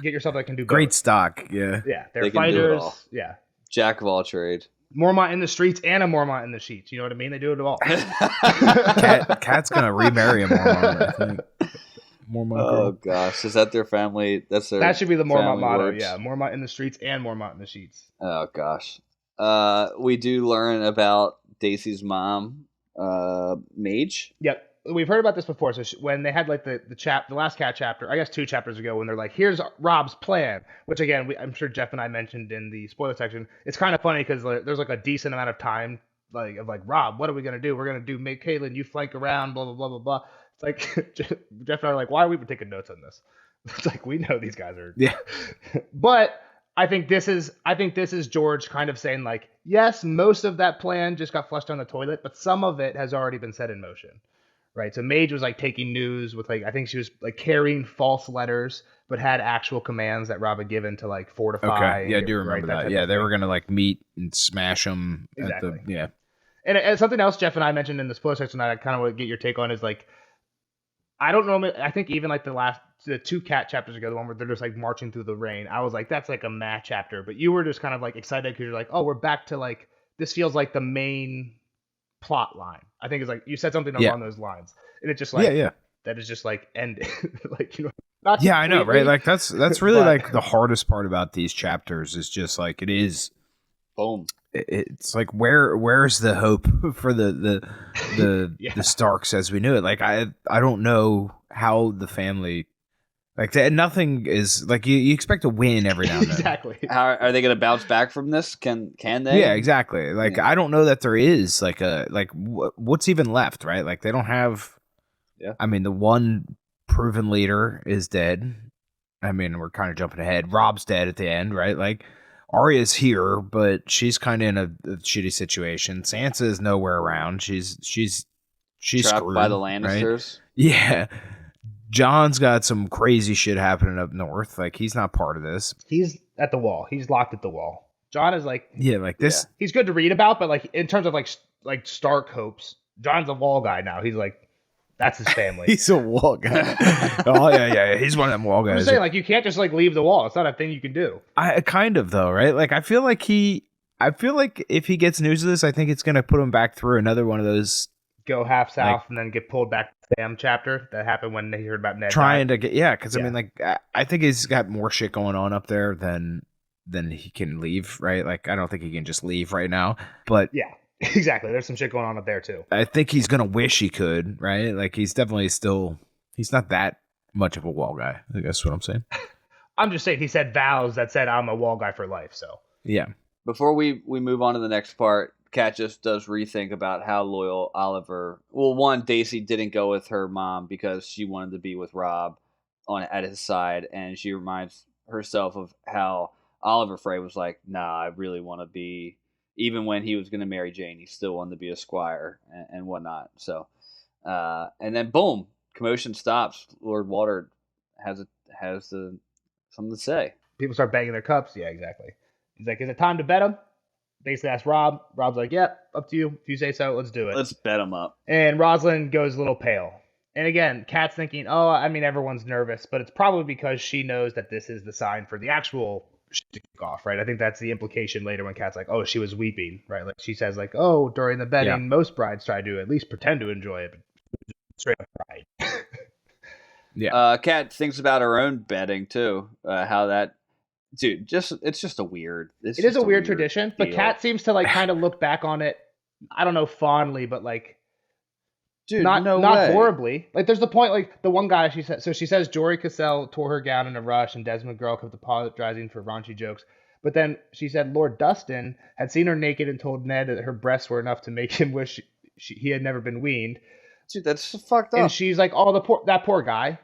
get yourself that can do both. Great stock, yeah. Yeah, they're fighters. Yeah. Jack of all trades. Mormont in the streets and a Mormont in the sheets. You know what I mean? They do it all. Kat's gonna remarry a Mormont, I think. Mormont girl. Oh gosh, is that their family? That should be the Mormont motto. Words. Yeah, Mormont in the streets and Mormont in the sheets. Oh gosh. We do learn about Daisy's mom, Mage. Yep. We've heard about this before. So when they had like the last Cat chapter, I guess 2 chapters ago, when they're like, "Here's Rob's plan," which again, I'm sure Jeff and I mentioned in the spoiler section. It's kind of funny because there's like a decent amount of time, like Rob, what are we gonna do? We're gonna make Catelyn, you flank around, blah blah blah blah blah. It's like Jeff and I are like, why are we even taking notes on this? It's like we know these guys are. Yeah. But I think this is George kind of saying like, yes, most of that plan just got flushed down the toilet, but some of it has already been set in motion. Right, so Mage was like taking news with like, I think she was like carrying false letters, but had actual commands that Rob had given to like fortify. Okay, yeah, I do remember that. Yeah, they were gonna like meet and smash them. Exactly. Yeah. And something else Jeff and I mentioned in the spoiler section that I kind of want to get your take on is like, I don't know. I think even like the last the 2 cat chapters ago, the one where they're just like marching through the rain. I was like, that's like a mad chapter. But you were just kind of like excited because you're like, oh, we're back to like this feels like the main plot line. I think it's like you said something Yeah. along those lines, and it's just like yeah. that is just like ended. Like, you know, not Yeah, I know, right? completely, Like that's really but- like the hardest part about these chapters is just like it is. Boom. It's like where's the hope for the Yeah. the Starks as we knew it? Like I don't know how the family like nothing is like you expect to win every now and then. Exactly. How are they going to bounce back from this? Can they? Yeah, exactly. Like Yeah. I don't know that there is like a like what's even left, right? Like they don't have. Yeah. I mean, the one proven leader is dead. I mean, we're kind of jumping ahead. Rob's dead at the end, right? Like Arya's here, but she's kind of in a shitty situation. Sansa is nowhere around. She's Trapped screwed by the right? Lannisters. Yeah. John's got some crazy shit happening up north. Like he's not part of this. He's at the wall. He's locked at the wall. John is like, Yeah, like this. he's good to read about, but like in terms of like Stark hopes, John's a wall guy now. He's like, that's his family. He's a wall guy. Oh yeah. He's one of them wall I'm guys. just saying, like, you can't just like leave the wall. It's not a thing you can do. I kind of though, right? Like I feel like if he gets news of this, I think it's gonna put him back through another one of those Go half south Like- and then get pulled back to the Sam chapter that happened when they heard about Ned. trying to get because I Yeah. mean like I think he's got more shit going on up there than he can leave, right? Like I don't think he can just leave right now, but Yeah, exactly. There's some shit going on up there too. I think he's gonna wish he could, right? Like he's definitely still he's not that much of a wall guy. I think that's what I'm saying. I'm just saying he said vows that said I'm a wall guy for life. So Yeah. Before we move on to the next part, Kat just does rethink about how loyal Oliver. Well, one, Daisy didn't go with her mom because she wanted to be with Rob at his side, and she reminds herself of how Oliver Frey was like, "Nah, I really want to be." Even when he was going to marry Jane, he still wanted to be a squire and whatnot. So, and then boom, commotion stops. Lord Walter has something to say. people start banging their cups. Yeah, exactly. He's like, is it time to bet him? Basically asks Rob. Rob's like, yep, up to you. If you say so, let's do it. Let's bet him up. And Rosalind goes a little pale. And again, Kat's thinking, oh, I mean, everyone's nervous, but it's probably because she knows that this is the sign for the actual shit to kick off, right? I think that's the implication later when Kat's like, oh, she was weeping, right? Like she says, like, oh, during the betting, Yeah. most brides try to at least pretend to enjoy it, but straight up pride. Yeah. Kat thinks about her own betting too. How that, dude, it's just a weird. It is a weird tradition, but deal. Kat seems to like kind of look back on it. I don't know, fondly, but like dude, not no not way. horribly. Like there's the point, like the one guy she said. So she says Jory Cassell tore her gown in a rush, and Desmond Girl kept apologizing for raunchy jokes. But then she said Lord Dustin had seen her naked and told Ned that her breasts were enough to make him wish he had never been weaned. Dude, that's so fucked up. And she's like, oh, that poor guy.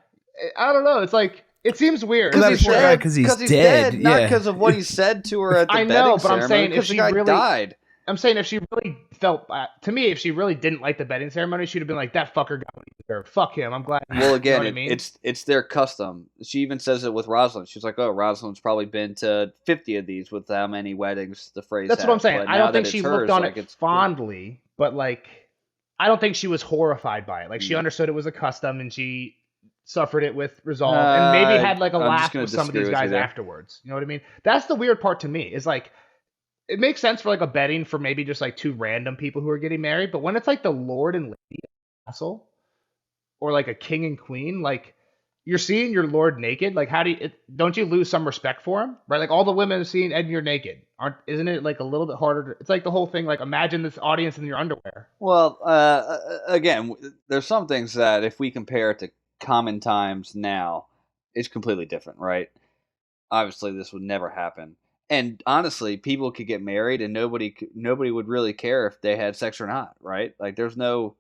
I don't know. It's like it seems weird. Well, Because that he's poor guy, dead. 'cause he's dead, dead, not yeah. because of what he said to her at the I betting know, but I'm ceremony, saying if because the she guy really- died. I'm saying if she really felt, to me, if she really didn't like the betting ceremony, she'd have been like, that fucker got what he deserved. Fuck him. I'm glad. Well, you know again, what I mean? it's their custom. She even says it with Rosalind. She's like, "Oh, Rosalind's probably been to 50 of these with how many weddings the phrase." That's what I'm saying. But I now don't think that she it's looked hers, on like, it it's fondly, but like, I don't think she was horrified by it. Like, she Mm. understood it was a custom and she suffered it with resolve and maybe had like a I'm just laugh gonna with some of disagree these with you guys there. afterwards. You know what I mean? That's the weird part to me is like, it makes sense for like a betting for maybe just like two random people who are getting married, but when it's like the Lord and Lady of the Castle or like a king and queen, like you're seeing your Lord naked. Like, how do you, don't you lose some respect for him? Right? Like all the women are seeing Ed and you're naked. Isn't it like a little bit harder? It's like the whole thing, like imagine this audience in your underwear. Well, again, there's some things that if we compare it to common times now, it's completely different, right? Obviously, this would never happen. And honestly, people could get married, and nobody would really care if they had sex or not, right? Like, there's no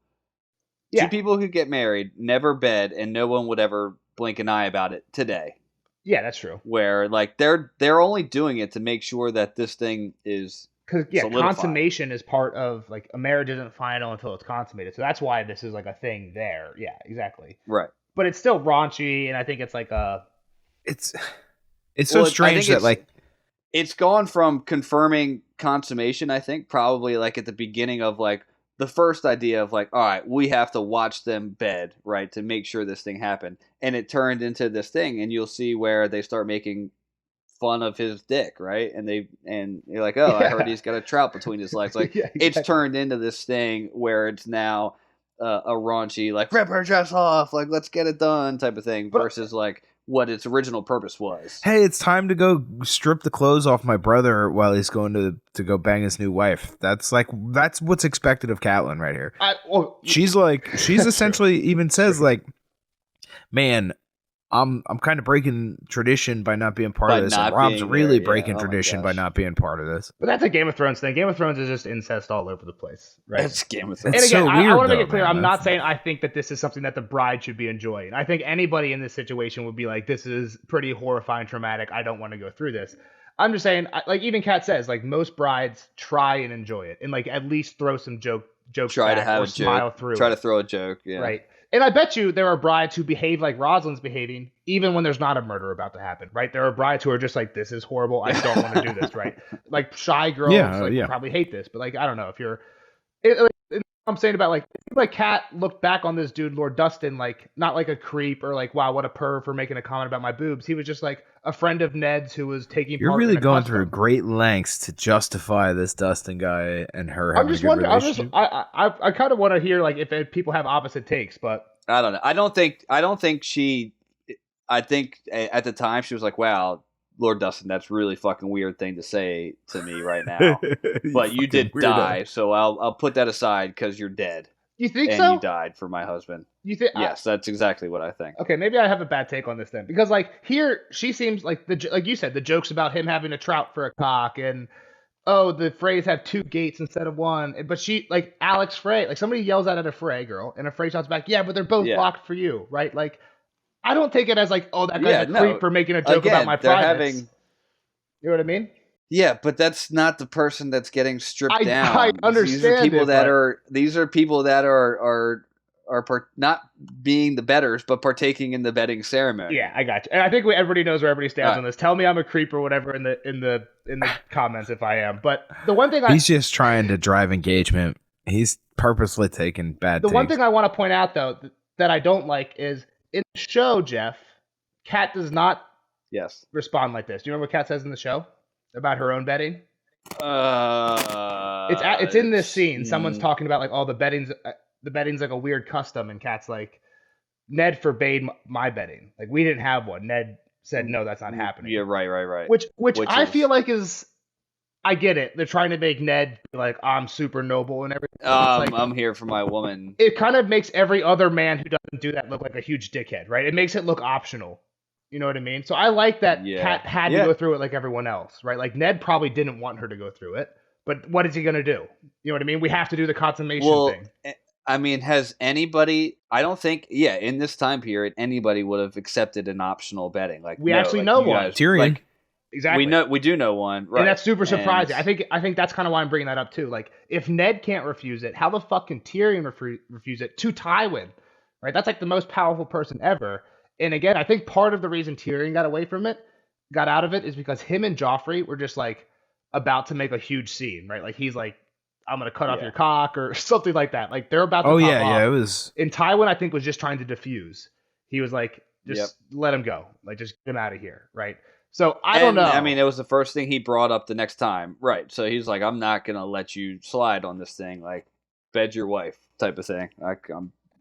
Yeah. two people could get married, never bed, and no one would ever blink an eye about it today. Yeah, that's true. Where like they're only doing it to make sure that this thing is Because solidified. consummation is part of like a marriage isn't final until it's consummated. So that's why this is like a thing there. Yeah, exactly. right. But it's still raunchy, and I think it's like a It's so Well, I strange think that like it's gone from confirming consummation, I think, probably like at the beginning of like the first idea of like, all right, we have to watch them bed, right, to make sure this thing happened. And it turned into this thing, and you'll see where they start making fun of his dick, right? And you're like, oh, I heard he's got a trout between his legs. Like, Yeah, exactly. It's turned into this thing where it's now a raunchy, like, rip her dress off, like, let's get it done type of thing, versus like what its original purpose was. Hey, it's time to go strip the clothes off my brother while he's going to go bang his new wife. That's what's expected of Catelyn right here. She's essentially even says like, man, I'm kind of breaking tradition by not being part of this. And Rob's really breaking tradition by not being part of this. But that's a Game of Thrones thing. Game of Thrones is just incest all over the place, right? It's Game of Thrones. And again, so I want to make it clear, man. I'm not saying I think that this is something that the bride should be enjoying. I think anybody in this situation would be like, this is pretty horrifying, traumatic. I don't want to go through this. I'm just saying, like even Kat says, like most brides try and enjoy it and like at least throw some jokes try back to have or a smile joke. through Try it. to throw a joke, yeah. Right. And I bet you there are brides who behave like Rosalind's behaving, even when there's not a murder about to happen, right? There are brides who are just like, this is horrible. I don't want to do this, right? Like shy girls probably hate this, but like, I don't know if you're, I'm saying about like Kat looked back on this dude, Lord Dustin, like not like a creep or like, wow, what a perv for making a comment about my boobs. He was just like a friend of Ned's who was taking You're part really in a going custom. through great lengths to justify this Dustin guy and her I'm having just a good wondering. relationship. I kind of want to hear like if people have opposite takes, but I don't know. I don't think she. I think at the time she was like, "Wow, Lord Dustin, that's really fucking weird thing to say to me right now." But you did die, so I'll put that aside because you're dead. You think and so? You died for my husband. You think? Yes, that's exactly what I think. Okay, maybe I have a bad take on this then, because like here she seems like like you said, the jokes about him having a trout for a cock and oh, the Freys have 2 gates instead of 1. But she, like, Alex Frey, like, somebody yells out at a Frey girl, and a Frey shouts back, yeah, but they're both locked for you, right? Like, I don't take it as, like, oh, that guy's a creep for making a joke about my privates. You know what I mean? Yeah, but that's not the person that's getting stripped down. I understand These are people that are not being the betters, but partaking in the betting ceremony. Yeah, I got you. And I think everybody knows where everybody stands on this. Tell me I'm a creep or whatever in the comments if I am. But the one thing he's just trying to drive engagement. He's purposely taking bad. The one thing I want to point out though that I don't like is in the show, Jeff, Kat does not respond like this. Do you remember what Kat says in the show about her own betting? It's in this scene. Someone's talking about like all the bettings. The betting's like a weird custom, and Kat's like, Ned forbade my betting. Like we didn't have one. Ned said no, that's not happening. Yeah, right. Which I feel like is, I get it. They're trying to make Ned be like, I'm super noble and everything. Like, I'm here for my woman. It kind of makes every other man who doesn't do that look like a huge dickhead, right? It makes it look optional. You know what I mean? So I like that Kat had to go through it like everyone else, right? Like Ned probably didn't want her to go through it, but what is he going to do? You know what I mean? We have to do the consummation thing. I mean, has anybody? I don't think. Yeah, in this time period, anybody would have accepted an optional betting. Like we actually know one. Tyrion. Like, exactly. We do know one, right? And that's super surprising. I think that's kind of why I'm bringing that up too. Like, if Ned can't refuse it, how the fuck can Tyrion refuse it to Tywin? Right? That's like the most powerful person ever. And again, I think part of the reason Tyrion got out of it, is because him and Joffrey were just like about to make a huge scene, right? Like he's like, I'm gonna cut off your cock or something like that. Like they're about to. It was. And Tywin, I think, was just trying to diffuse. He was like, just let him go, like just get him out of here, right? So I don't know. I mean, it was the first thing he brought up the next time, right? So he's like, I'm not gonna let you slide on this thing, like bed your wife type of thing.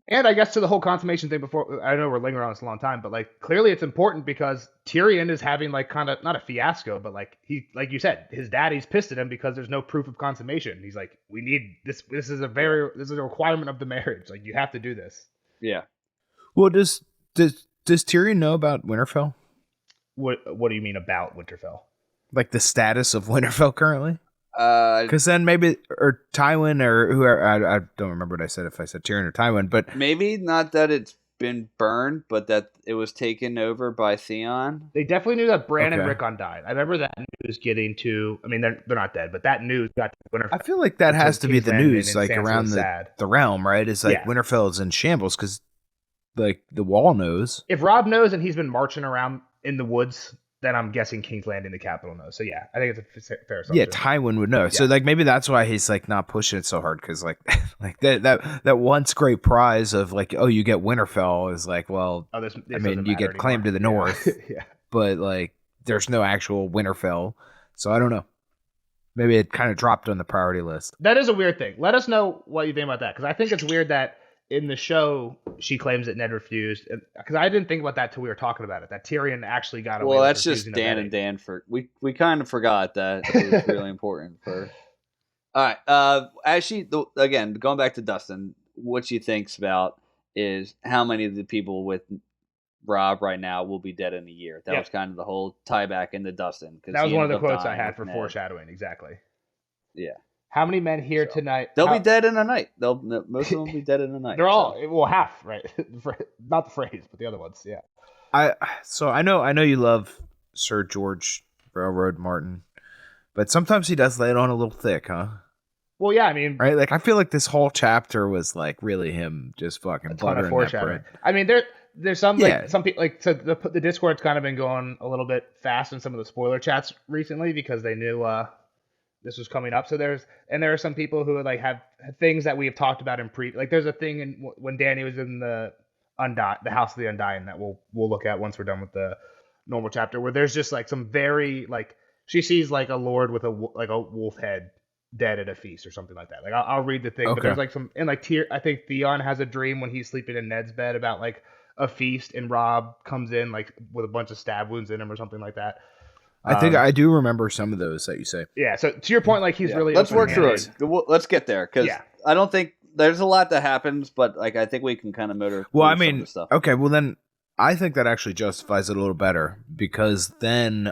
And I guess to the whole consummation thing before, I know we're lingering on this a long time, but like clearly it's important because Tyrion is having like kind of not a fiasco, but like he, like you said, his daddy's pissed at him because there's no proof of consummation. He's like, we need this. This is a requirement of the marriage. Like you have to do this. Yeah. Well, does Tyrion know about Winterfell? What do you mean about Winterfell? Like the status of Winterfell currently? Because then maybe, or Tywin, or whoever, I don't remember what I said, if I said Tyrion or Tywin, but maybe not that it's been burned, but that it was taken over by Theon. They definitely knew that Bran and Rickon died. I remember that news getting to, I mean, they're not dead, but that news got to Winterfell. I feel like that has to be the news, like around the realm, right? It's like Winterfell is in shambles because like the wall knows. If Rob knows and he's been marching around in the woods then I'm guessing King's Landing, the capital, knows. So yeah, I think it's a fair assumption. Yeah, Tywin would know. So like maybe that's why he's like not pushing it so hard because like like that once great prize of like you get Winterfell is like this I mean you get claim to the north, yeah, but like there's no actual Winterfell, so I don't know. Maybe it kind of dropped on the priority list. That is a weird thing. Let us know what you think about that because I think it's weird that in the show she claims that Ned refused because I didn't think about that till we were talking about it. That Tyrion actually got away. Well, that's just Dan and Dan for we kind of forgot that it was really important for. All right. Again, going back to Dustin, what she thinks about is how many of the people with Rob right now will be dead in a year. That was kind of the whole tie back into Dustin. That was one of the quotes I had for foreshadowing. Exactly. Yeah. How many men here tonight? They'll be dead in a night. Most of them will be dead in a night. They're all half, right? Not the phrase, but the other ones. Yeah. I know you love Sir George Railroad Martin, but sometimes he does lay it on a little thick, huh? Well, yeah, I mean, right? Like I feel like this whole chapter was like really him just fucking buttering that bread. I mean, there's some some people like so the Discord's kind of been going a little bit fast in some of the spoiler chats recently because they knew this was coming up. So there are some people who like have things that we have talked about in like there's a thing when Dany was in the House of the Undying that we'll look at once we're done with the normal chapter where there's just like some very like she sees like a lord with a wolf head dead at a feast or something like that. Like I'll read the thing, but there's like some and like I think Theon has a dream when he's sleeping in Ned's bed about like a feast and Rob comes in like with a bunch of stab wounds in him or something like that. I think I do remember some of those that you say. Yeah, so to your point, like he's really. Let's work through it. Let's get there because I don't think there's a lot that happens, but like I think we can kind of motor. Well, I mean, okay, well then I think that actually justifies it a little better because then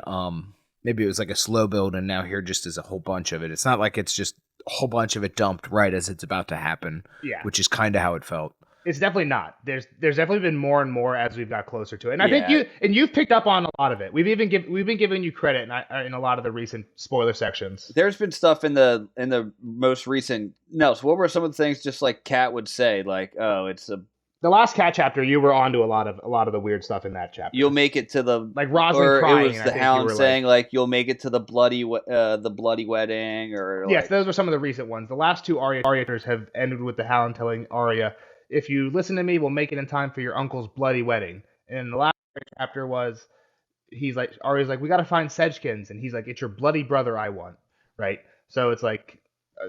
maybe it was like a slow build, and now here just is a whole bunch of it. It's not like it's just a whole bunch of it dumped right as it's about to happen. Yeah, which is kind of how it felt. It's definitely not. There's definitely been more and more as we've got closer to it, and I think you've picked up on a lot of it. We've been giving you credit in a lot of the recent spoiler sections. There's been stuff in the most recent. No, so what were some of the things just like Kat would say, like, oh, it's a. The last Cat chapter, you were onto a lot of the weird stuff in that chapter. You'll make it to the like Rosalind crying. It was the Hound saying like you'll make it to the bloody wedding, or yes, those were some of the recent ones. The last two Arya characters have ended with the Hound telling Arya, "If you listen to me, we'll make it in time for your uncle's bloody wedding." And the last chapter was Arya's like, "We got to find Sedgekins," and he's like, "It's your bloody brother I want." Right. So it's like,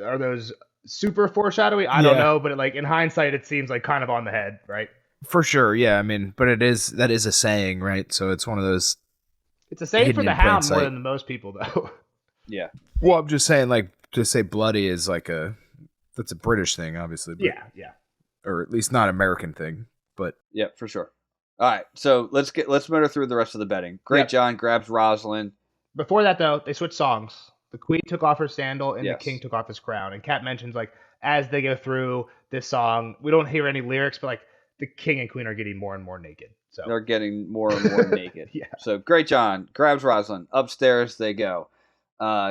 are those super foreshadowing? I don't know, but in hindsight, it seems like kind of on the head, right? For sure, yeah. I mean, but that is a saying, right? So it's one of those. It's a saying for the Hound more than most people, though. Yeah. Well, I'm just saying, like, to say bloody is like that's a British thing, obviously. But, yeah. Or at least not American thing, but yeah, for sure. All right, so let's motor through the rest of the betting. Great John grabs Rosalind. Before that, though, they switched songs. The queen took off her sandal and the king took off his crown. And Kat mentions, like, as they go through this song, we don't hear any lyrics, but, like, the king and queen are getting more and more naked. So they're getting more and more naked. Yeah. So Great John grabs Rosalind. Upstairs they go.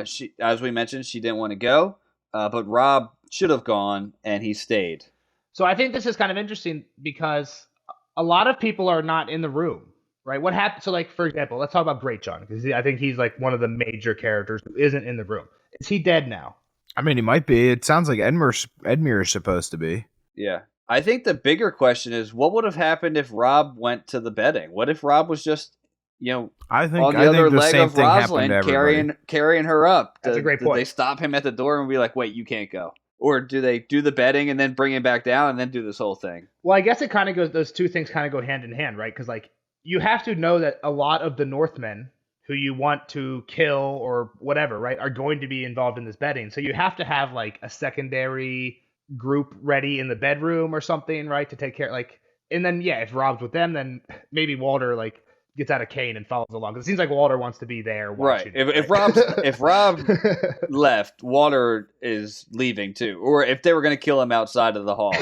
She, as we mentioned, she didn't want to go, but Rob should have gone, and he stayed. So I think this is kind of interesting because a lot of people are not in the room. Right? What happened? So, like, for example, let's talk about Great John because I think he's like one of the major characters who isn't in the room. Is he dead now? I mean, he might be. It sounds like Edmure is supposed to be. Yeah, I think the bigger question is what would have happened if Rob went to the bedding? What if Rob was just, I think on the other leg of Rosalind carrying her up? That's a great point. Did they stop him at the door and be like, "Wait, you can't go"? Or do they do the bedding and then bring him back down and then do this whole thing? Well, I guess it kind of goes. Those two things kind of go hand in hand, right? Because like. You have to know that a lot of the Northmen who you want to kill or whatever, right, are going to be involved in this bedding. So you have to have like a secondary group ready in the bedroom or something, right, to take care. Like, and then if Rob's with them, then maybe Walter like gets out of cane and follows along. Because it seems like Walter wants to be there watching. Right. If Rob left, Walter is leaving too. Or if they were going to kill him outside of the hall,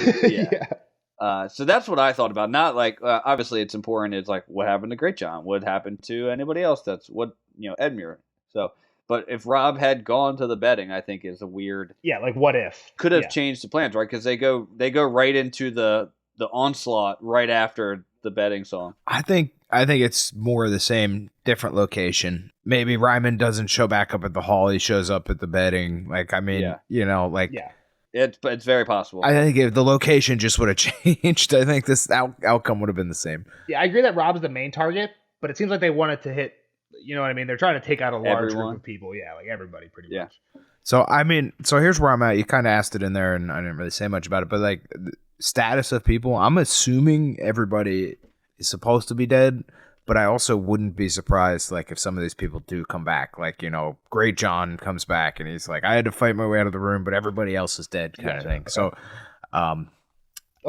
so that's what I thought about. Not like obviously it's important. It's like what happened to Great John? What happened to anybody else? That's what Edmure. So, but if Rob had gone to the bedding, I think is a weird. Yeah, like what if could have changed the plans, right? Because they go right into the onslaught right after the bedding song. I think I think it's more of the same, different location. Maybe Ryman doesn't show back up at the hall. He shows up at the bedding. Like, I mean, Yeah. It's very possible. I think if the location just would have changed, I think this outcome would have been the same. Yeah, I agree that Rob's the main target, but it seems like they wanted to hit, you know what I mean? They're trying to take out a large group of people. Yeah, like everybody pretty much. So, I mean, so here's where I'm at. You kind of asked it in there, and I didn't really say much about it, but like the status of people, I'm assuming everybody is supposed to be dead, but I also wouldn't be surprised, like, if some of these people do come back. Like, you know, Great John comes back, and he's like, I had to fight my way out of the room, but everybody else is dead, kind of thing. Okay. So,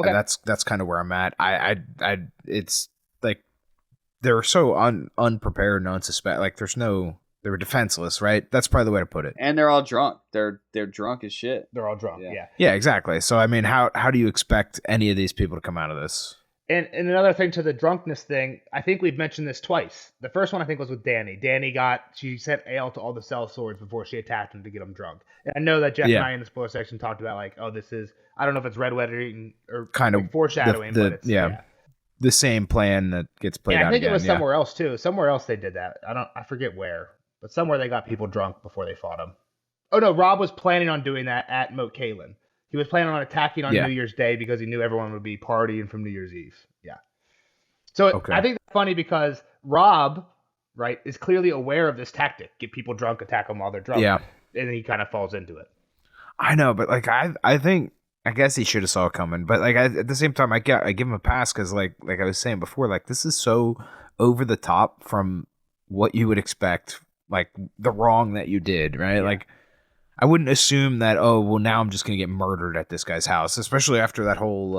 that's kind of where I'm at. I it's like they're so unprepared and unsuspect. Like, they were defenseless, right? That's probably the way to put it. And they're all drunk. They're drunk as shit. They're all drunk. Yeah. Yeah, exactly. So, I mean, how do you expect any of these people to come out of this? And another thing to the drunkenness thing, I think we've mentioned this twice. The first one I think was with Dany. She sent ale to all the cell swords before she attacked them to get them drunk. And I know that Jeff and I in the spoiler section talked about like, oh, this is, I don't know if it's red wedding or kind of foreshadowing, but it's the same plan that gets played out. I think it was somewhere else too. Somewhere else they did that. I forget where, but somewhere they got people drunk before they fought them. Oh no, Rob was planning on doing that at Moat Catelyn. He was planning on attacking on New Year's Day because he knew everyone would be partying from New Year's Eve. Yeah. So I think that's funny because Rob, right, is clearly aware of this tactic. Get people drunk, attack them while they're drunk. Yeah. And then he kind of falls into it. I know, but like I think, I guess he should have saw it coming. But like at the same time, I give him a pass because like I was saying before, like this is so over the top from what you would expect, like the wrong that you did, right? Yeah. Like, I wouldn't assume that, oh, well, now I'm just going to get murdered at this guy's house, especially after that whole,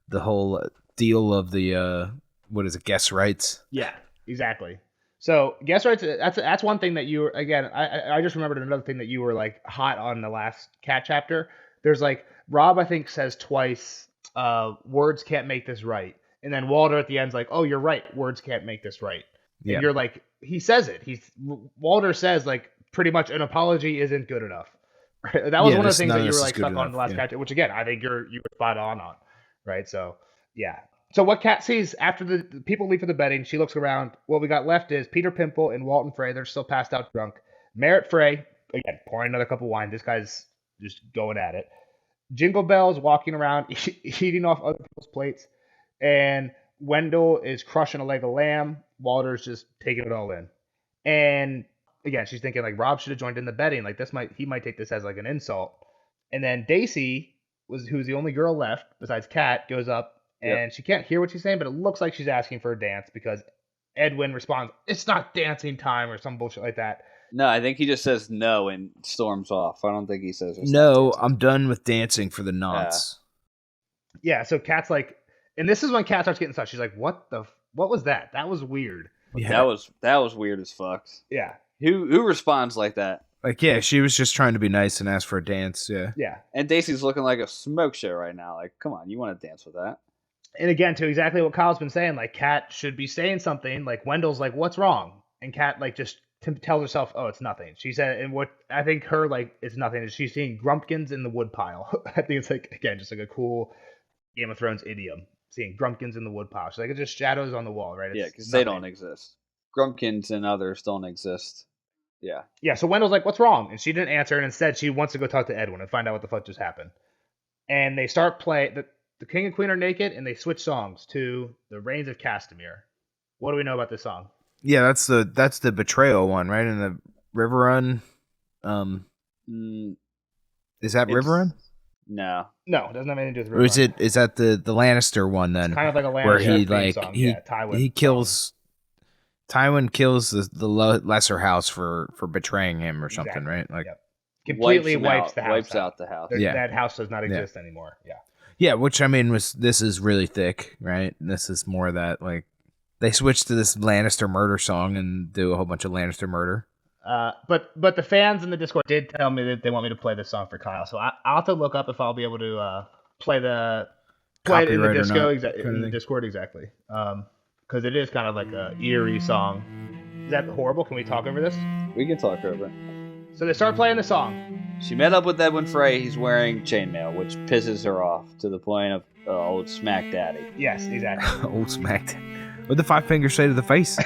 the whole deal of the, what is it, guest rights? Yeah, exactly. So guest rights, that's one thing that you were, again, I just remembered another thing that you were like hot on the last Cat chapter. There's like, Rob, I think, says twice, words can't make this right. And then Walter at the end's like, oh, you're right, words can't make this right. Yeah. And you're like, he says it. Walter says like, pretty much an apology isn't good enough. Right? That was one of the things that you were like stuck on in the last Cat, which again, I think you were spot on, right? So yeah. So what Cat sees after the people leave for the bedding, she looks around. What we got left is Peter Pimple and Walton Frey. They're still passed out drunk. Merritt Frey, again, pouring another cup of wine. This guy's just going at it. Jingle Bells walking around, eating off other people's plates. And Wendell is crushing a leg of lamb. Walter's just taking it all in. And again, she's thinking like Rob should have joined in the betting. Like he might take this as like an insult. And then Daisy who's the only girl left besides Kat, goes up and she can't hear what she's saying, but it looks like she's asking for a dance because Edwin responds, "It's not dancing time," or some bullshit like that. No, I think he just says no and storms off. I don't think he says no. I'm done with dancing for the nonce. Yeah. So Kat's like, and this is when Kat starts getting stuff. She's like, "What was that? That was weird." Yeah, that was weird as fuck. Yeah. Who responds like that? Like, yeah, she was just trying to be nice and ask for a dance. Yeah. Yeah. And Daisy's looking like a smoke show right now. Like, come on, you want to dance with that? And again, to exactly what Kyle's been saying, like, Kat should be saying something. Like, Wendell's like, "What's wrong?" And Kat, like, just tells herself, "Oh, it's nothing." She said, and what I think her, like, it's nothing is she's seeing grumpkins in the woodpile. I think it's, like, again, just like a cool Game of Thrones idiom. Seeing grumpkins in the woodpile. She's like, it's just shadows on the wall, right? Yeah, because they don't exist. Grumpkins and others don't exist. Yeah. Yeah, so Wendell's like, "What's wrong?" And she didn't answer, and instead she wants to go talk to Edwin and find out what the fuck just happened. And they start playing, the king and queen are naked, and they switch songs to The Reigns of Castamere. What do we know about this song? Yeah, that's the betrayal one, right? In the River Run. Is that River Run? No, it doesn't have anything to do with River Run. Is that the Lannister one then? It's kind of like a Lannister where he like song. he kills. Tywin kills the lesser house for betraying him or something, right? Like, completely wipes the house wipes out the house. That house does not exist anymore. Yeah. Yeah, which I mean this is really thick, right? This is more that like they switch to this Lannister murder song and do a whole bunch of Lannister murder. But the fans in the Discord did tell me that they want me to play this song for Kyle, so I'll have to look up if I'll be able to play it in the Discord exactly. Because it is kind of like a eerie song. Is that horrible? Can we talk over this? We can talk over it. So they start playing the song. She met up with Edwin Frey. He's wearing chainmail, which pisses her off to the point of old smack daddy. Yes, exactly. Old smack daddy. What'd the 5 fingers say to the face?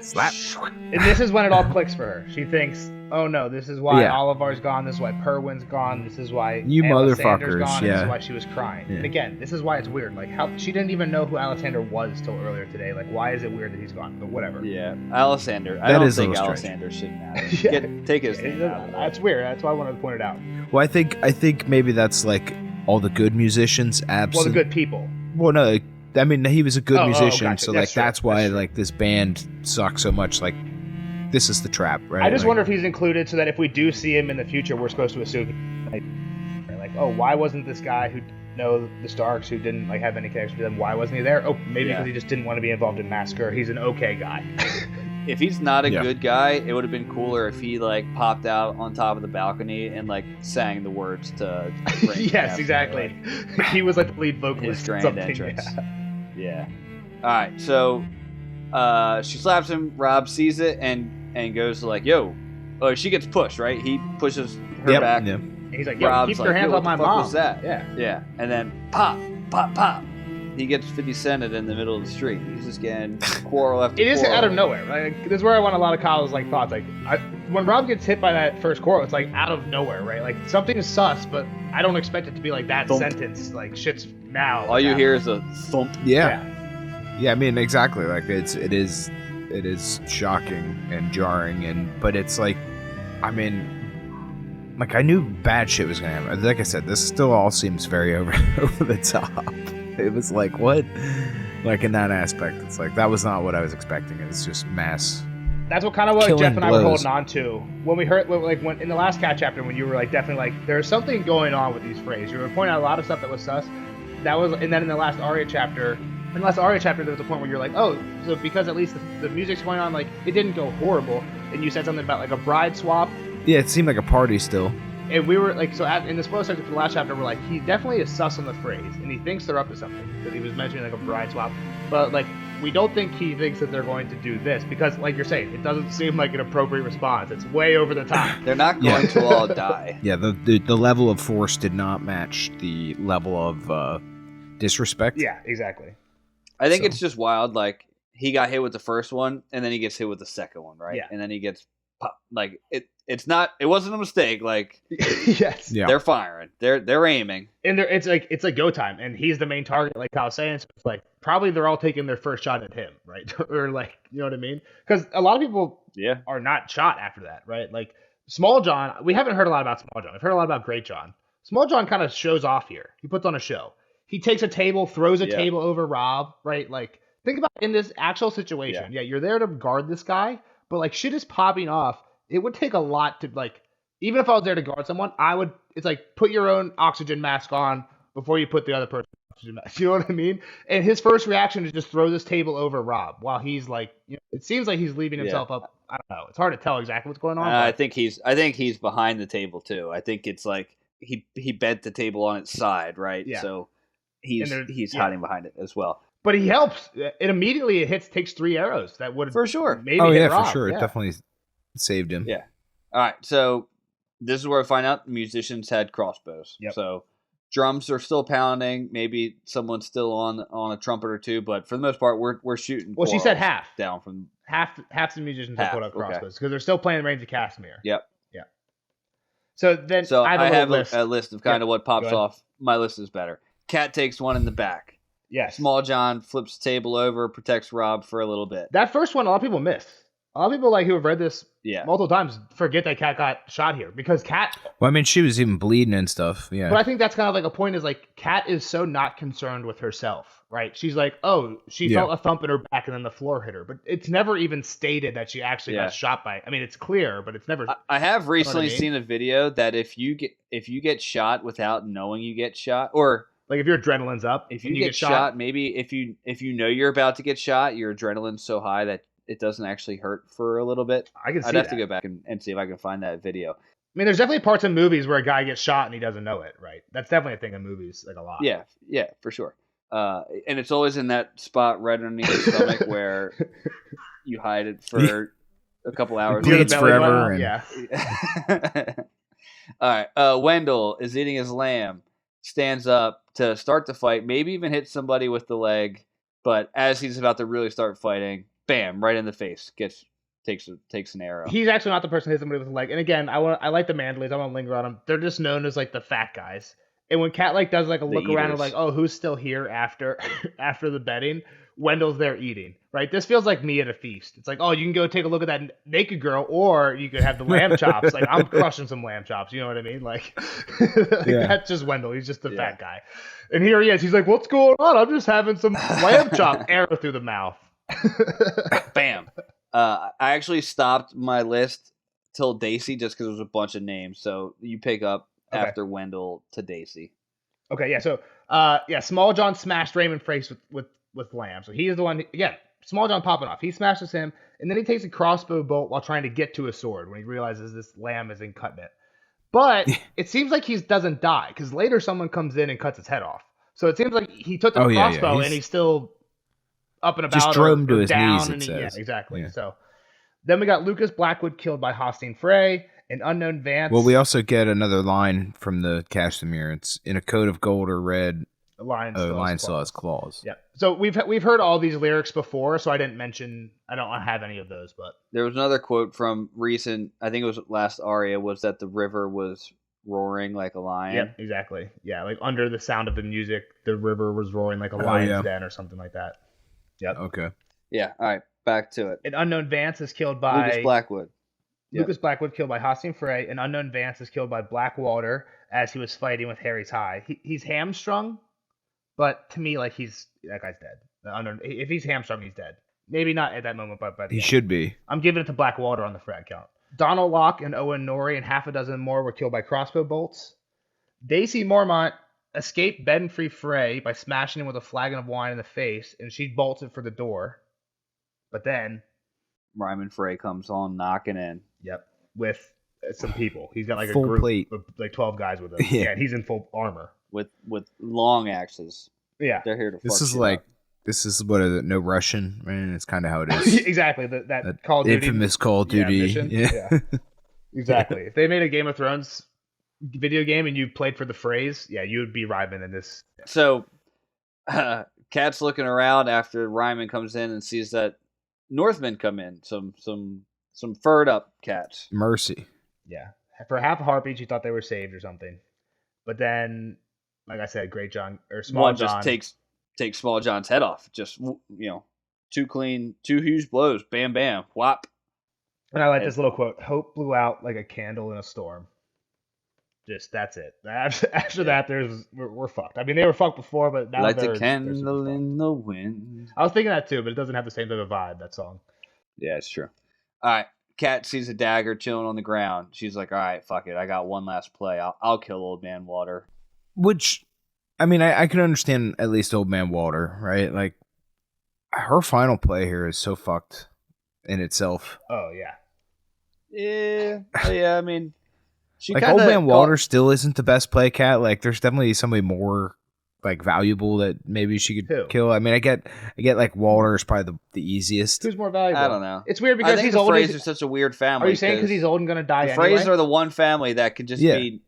Slap. And this is when it all clicks for her. She thinks, oh no, this is why Olivar's gone, this is why Perwin's gone, this is why you Alexander's motherfuckers, gone, this is why she was crying. And again, this is why it's weird. Like, how she didn't even know who Alexander was till earlier today. Like, why is it weird that he's gone? But whatever. Yeah, Alexander. I don't think Alexander should matter. Take his name out. That's weird. That's why I wanted to point it out. Well, I think maybe that's like all the good musicians absent. Well, the good people. Well, no, I mean he was a good musician, gotcha. so that's why like this band sucks so much. Like, this is the trap, right? I just wonder if he's included so that if we do see him in the future, we're supposed to assume like, oh, why wasn't this guy who know the Starks, who didn't like have any connection to them, why wasn't he there? Oh, maybe because he just didn't want to be involved in massacre. He's an okay guy. If he's not a good guy, it would have been cooler if he like popped out on top of the balcony and like sang the words to. Yes, exactly. Like, he was like the lead vocalist. His grand entrance. Yeah. All right, so she slaps him. Rob sees it and goes like, "Yo!" Oh, she gets pushed, right? He pushes her back. Yeah. He's like, "Yo, keep your hands off my mom." What was that? Yeah. And then pop, pop, pop. He gets 50 Cented in the middle of the street. He's just getting quarrel after quarrel. It is out of nowhere, right? This is where I want a lot of Kyle's like thoughts. Like, when Rob gets hit by that first quarrel, it's like out of nowhere, right? Like, something is sus, but I don't expect it to be like that sentence. Like, shit's now. All you hear is a thump. Yeah. I mean, exactly. Like, it is shocking and jarring, but it's like, I mean, like, I knew bad shit was gonna happen. Like I said, this still all seems very over the top. It was like, what? Like, in that aspect, it's like, that was not what I was expecting. It's just mass. That's what kind of what Jeff and I were holding on to when we heard, like, when in the last cat chapter, when you were like, definitely like, there's something going on with these phrases. You were pointing out a lot of stuff that was sus. That was, and then in the last Arya chapter, there was a point where you're like, oh, so because at least the music's going on, like, it didn't go horrible. And you said something about like a bride swap. Yeah, it seemed like a party still. And we were like, so in the spoiler section for the last chapter, we're like, he definitely is sus on the phrase, and he thinks they're up to something because he was mentioning like a bride swap. But like, we don't think he thinks that they're going to do this because, like you're saying, it doesn't seem like an appropriate response. It's way over the top. They're not going to all die. Yeah, the level of force did not match the level of disrespect. Yeah, exactly. I think it's just wild. Like, he got hit with the first one, and then he gets hit with the second one, right? Yeah. And then he gets popped. Like, it wasn't a mistake. Like, yes, yeah. They're firing. They're aiming. And it's like go time, and he's the main target, like Kyle's saying. So it's like probably they're all taking their first shot at him, right? Or like, you know what I mean? Because a lot of people are not shot after that, right? Like Small John, we haven't heard a lot about Small John. I've heard a lot about Great John. Small John kind of shows off here. He puts on a show. He takes a table, throws a table over Rob, right? Like, think about in this actual situation. Yeah, you're there to guard this guy, but like shit is popping off. It would take a lot to like, even if I was there to guard someone, it's like put your own oxygen mask on before you put the other person's oxygen mask. You know what I mean? And his first reaction is just throw this table over Rob while he's like, you know, it seems like he's leaving himself up. I don't know. It's hard to tell exactly what's going on. I think he's behind the table too. I think it's like he bent the table on its side, right? Yeah. So he's hiding behind it as well. But he helps. It immediately takes 3 arrows. That would for sure. Maybe hit Rob. For sure. Yeah. It definitely saved him. Yeah. All right. So this is where I find out the musicians had crossbows. Yep. So drums are still pounding. Maybe someone's still on a trumpet or two, but for the most part, we're shooting. Well, she said half down from half the musicians have put up crossbows because they're still playing Reigns of Castamere. Yep. Yeah. So I have a list of kind of what pops off. My list is better. Cat takes one in the back. Yes. Small John flips the table over, protects Rob for a little bit. That first one, a lot of people miss. A lot of people who have read this multiple times forget that Cat got shot here because Cat. Well, I mean, she was even bleeding and stuff. Yeah. But I think that's kind of like a point is like Cat is so not concerned with herself, right? She's like, oh, she felt a thump in her back and then the floor hit her, but it's never even stated that she actually got shot by. I mean, it's clear, but it's never. I have recently seen a video that if you get shot without knowing you get shot, or like if your adrenaline's up, if you get shot, maybe if you know you're about to get shot, your adrenaline's so high that it doesn't actually hurt for a little bit. I'd have to go back and see if I can find that video. I mean, there's definitely parts in movies where a guy gets shot and he doesn't know it, right? That's definitely a thing in movies, like a lot. Yeah, for sure. And it's always in that spot right underneath the stomach where you hide it for a couple hours. It bleeds forever. Yeah. All right. Wendell is eating his lamb, stands up to start the fight, maybe even hit somebody with the leg. But as he's about to really start fighting, bam, right in the face, takes an arrow. He's actually not the person who hits somebody with a leg. And again, I like the Mandalays. I want to linger on them. They're just known as like the fat guys. And when Cat like does like a look around and like, oh, who's still here after after the betting? Wendell's there eating, right? This feels like me at a feast. It's like, oh, you can go take a look at that naked girl, or you could have the lamb chops. Like, I'm crushing some lamb chops. You know what I mean? Like, that's just Wendell. He's just the fat guy. And here he is. He's like, what's going on? I'm just having some lamb chop. Arrow through the mouth. Bam. I actually stopped my list till Daisy just because it was a bunch of names. So you pick up after Wendell to Daisy. Okay, yeah. So, Small John smashed Raymond face with Lamb. So he's the one. Again, Small John popping off. He smashes him, and then he takes a crossbow bolt while trying to get to a sword when he realizes this Lamb isn't cutting it. But it seems like he doesn't die because later someone comes in and cuts his head off. So it seems like he took the crossbow and he's still up and about. Just drove him to his down knees, yeah, exactly. Yeah. So then we got Lucas Blackwood killed by Hostine Frey. An unknown Vance. Well, we also get another line from the Cashmere. It's in a coat of gold or red. A lion still has claws. Yeah. So we've heard all these lyrics before, so I didn't mention. I don't have any of those, but there was another quote from recent. I think it was last aria. Was that the river was roaring like a lion? Yep, exactly. Yeah, like under the sound of the music, the river was roaring like a lion's den or something like that. Yep. Okay. Yeah. All right. Back to it. An unknown Vance is killed by Lucas Blackwood. Lucas Blackwood killed by Hostine Frey. An unknown Vance is killed by Blackwater as he was fighting with Harry's High. He's hamstrung, but to me, like that guy's dead. If he's hamstrung, he's dead. Maybe not at that moment, but by the end. Should be. I'm giving it to Blackwater on the frag count. Donald Locke and Owen Norrie and half a dozen more were killed by crossbow bolts. Daisy Mormont escaped Bedfrey Frey by smashing him with a flagon of wine in the face, and she bolted for the door. But then Ryman Frey comes on knocking in. Yep, with some people. He's got like full a group plate of like 12 guys with him. Yeah, he's in full armor with long axes. Yeah, they're here to. This is like up. This is what is it? No Russian, man. It's kind of how it is. Exactly. That Call of Duty, infamous Call of Duty. Yeah. Exactly. If they made a Game of Thrones video game and you played for the phrase, you would be Ryman in this. So, Kat's looking around after Ryman comes in and sees that Northmen come in. Some furred up cats. Mercy. Yeah. For half a heartbeat, you thought they were saved or something. But then, like I said, Great John or Small John just takes Small John's head off. Just, two huge blows. Bam, bam, whop. And I like this little quote: "Hope blew out like a candle in a storm." Just that's it. After that, we're fucked. I mean, they were fucked before, but now like the candle in the wind. I was thinking that too, but it doesn't have the same type of vibe. That song. Yeah, it's true. All right, Kat sees a dagger chilling on the ground. She's like, "All right, fuck it. I got one last play. I'll kill Old Man Water." Which, I mean, I can understand at least Old Man Water, right? Like, her final play here is so fucked in itself. Oh yeah. Yeah. I mean, she like Old Man Water still isn't the best play, Cat. Like, there's definitely somebody more like valuable that maybe she could kill. I mean, I get like Water is probably the easiest. Who's more valuable? I don't know. It's weird because he's the old. Freys are such a weird family. Are you saying because he's old and gonna die? The Freys are the one family that could just be.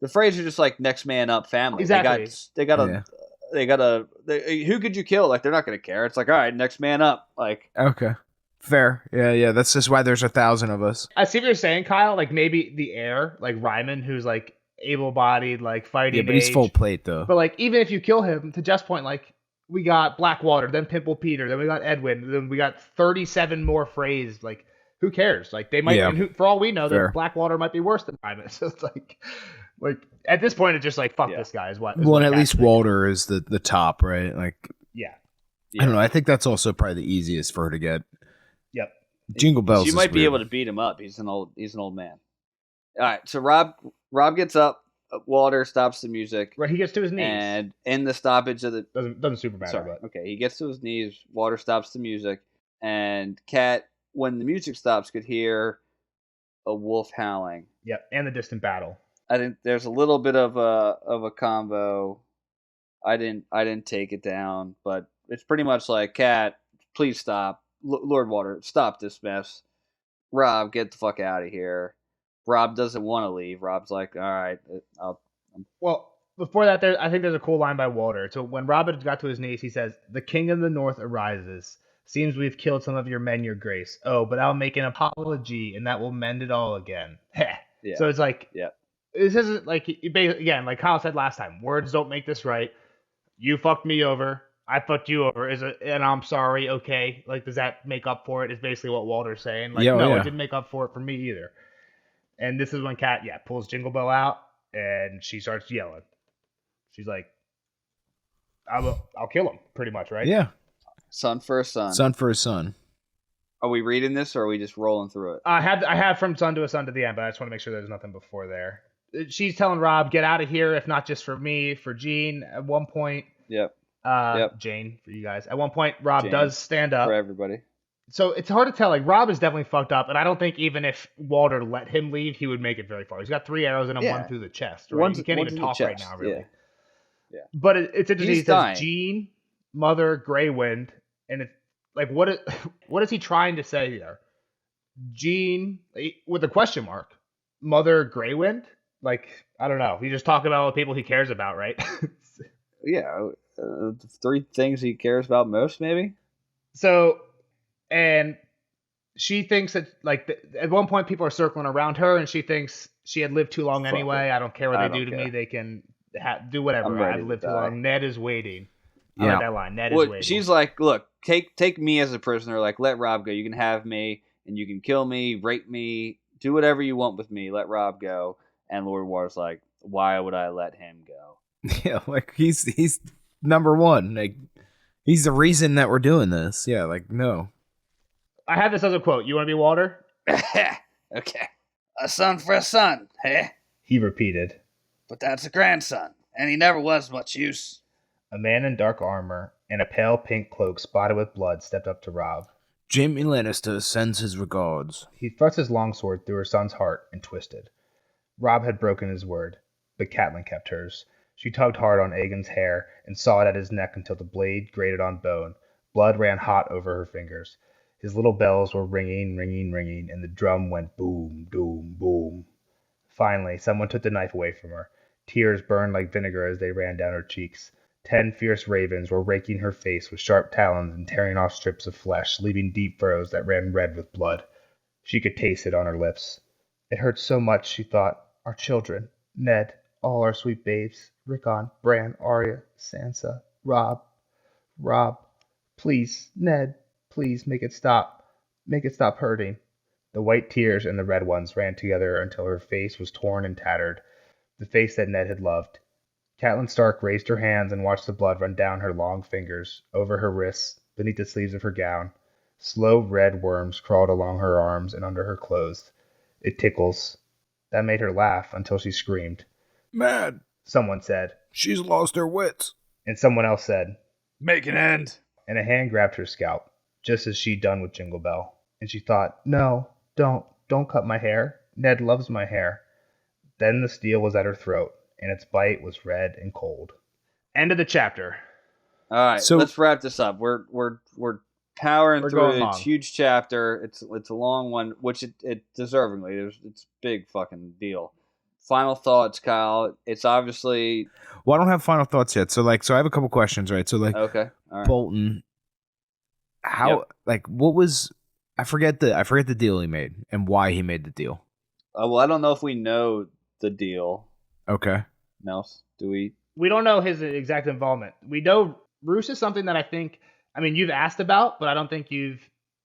The Freys are just like next man up family. Exactly. They got a. Who could you kill? Like, they're not gonna care. It's like, all right, next man up. Like, okay. Fair. Yeah. That's just why there's 1,000 of us. I see what you're saying, Kyle. Like, maybe the heir, like Ryman, who's like able-bodied, like fighting. Yeah, but he's full plate though. But like, even if you kill him, to Jeff's point, like we got Blackwater, then Pimple Peter, then we got Edwin, then we got 37 more Freys. Like, who cares? Like, they might. And for all we know, that Blackwater might be worse than Ryman. So it's like at this point, it's just like fuck this guy. Is what? Well, at least Walter is the top, right? Like, I don't know. I think that's also probably the easiest for her to get. Yep. Jingle bells. She might be able to beat him up. He's an old man. All right. So Rob gets up. Walter stops the music. Right. He gets to his knees. And in the stoppage of the doesn't super matter. Sorry. But. Okay. He gets to his knees. Walter stops the music, and Kat, when the music stops, could hear a wolf howling. Yep. And the distant battle. I think there's a little bit of a combo. I didn't take it down, but it's pretty much like, Kat, please stop. Lord Water, stop this mess. Rob, get the fuck out of here. Rob doesn't want to leave. Rob's like, all right, Well, before that, I think there's a cool line by Walter. So when Robin got to his knees, he says, "The king of the north arises. Seems we've killed some of your men, your grace. Oh, but I'll make an apology, and that will mend it all again." Yeah. So it's like, Yeah. this isn't like, again, like Kyle said last time, words don't make this right. You fucked me over. I fucked you over. And I'm sorry. Okay. Like, does that make up for it? Is basically what Walter's saying. Like, no, it didn't make up for it for me either. And this is when Kat, pulls Jingle Bell out and she starts yelling. She's like, I'll kill him, pretty much, right? Yeah. Son for a son. Son for a son. Are we reading this or are we just rolling through it? I have from son to a son to the end, but I just want to make sure there's nothing before there. She's telling Rob, get out of here, if not just for me, for Jean. At one point, Jane, for you guys. At one point, Rob Jane, does stand up. For everybody. So it's hard to tell. Like, Rob is definitely fucked up, and I don't think even if Walter let him leave, he would make it very far. He's got 3 arrows in him, one through the chest. Right? He can't even talk right now, really. Yeah. But it's interesting. He's he says dying. Jean, Mother, Greywind, and it's like, what is he trying to say here? Jean, with a question mark. Mother, Greywind? Like, I don't know. He's just talking about all the people he cares about, right? Yeah. 3 things he cares about most, maybe? So, and she thinks that, like, at one point people are circling around her, and she thinks she had lived too long anyway. I don't care what they do to me. They can do whatever. I've lived too long. Ned is waiting. I like that line. Ned is waiting. She's like, look, take me as a prisoner. Like, let Rob go. You can have me, and you can kill me, rape me, do whatever you want with me. Let Rob go. And Lord War's like, why would I let him go? Yeah, like he's number one. Like, he's the reason that we're doing this. Yeah, like, no. I have this as a quote. You want to be Walter? Okay. A son for a son, eh? He repeated. But that's a grandson, and he never was much use. A man in dark armor and a pale pink cloak spotted with blood stepped up to Rob. Jaime Lannister sends his regards. He thrust his longsword through her son's heart and twisted. Rob had broken his word, but Catelyn kept hers. She tugged hard on Aegon's hair and sawed at his neck until the blade grated on bone. Blood ran hot over her fingers. His little bells were ringing, ringing, ringing, and the drum went boom, boom, boom. Finally, someone took the knife away from her. Tears burned like vinegar as they ran down her cheeks. 10 fierce ravens were raking her face with sharp talons and tearing off strips of flesh, leaving deep furrows that ran red with blood. She could taste it on her lips. It hurt so much, she thought. Our children, Ned, all our sweet babes, Rickon, Bran, Arya, Sansa, Rob, please, Ned, please make it stop. Make it stop hurting. The white tears and the red ones ran together until her face was torn and tattered, the face that Ned had loved. Catelyn Stark raised her hands and watched the blood run down her long fingers, over her wrists, beneath the sleeves of her gown. Slow red worms crawled along her arms and under her clothes. It tickles. That made her laugh until she screamed. Mad, someone said. She's lost her wits. And someone else said, make an end. And a hand grabbed her scalp, just as she'd done with Jingle Bell. And she thought, no, don't cut my hair. Ned loves my hair. Then the steel was at her throat, and its bite was red and cold. End of the chapter. All right, so let's wrap this up. We're powering through it. It's a huge chapter. It's a long one, which it deservingly. It's a big fucking deal. Final thoughts, Kyle. It's obviously. Well, I don't have final thoughts yet. So I have a couple questions, right? So okay, all right. Bolton, what was? I forget the deal he made and why he made the deal. Well, I don't know if we know the deal. Okay. Nels, do we? We don't know his exact involvement. We know Roose is something that I think. I mean, you've asked about, but I don't think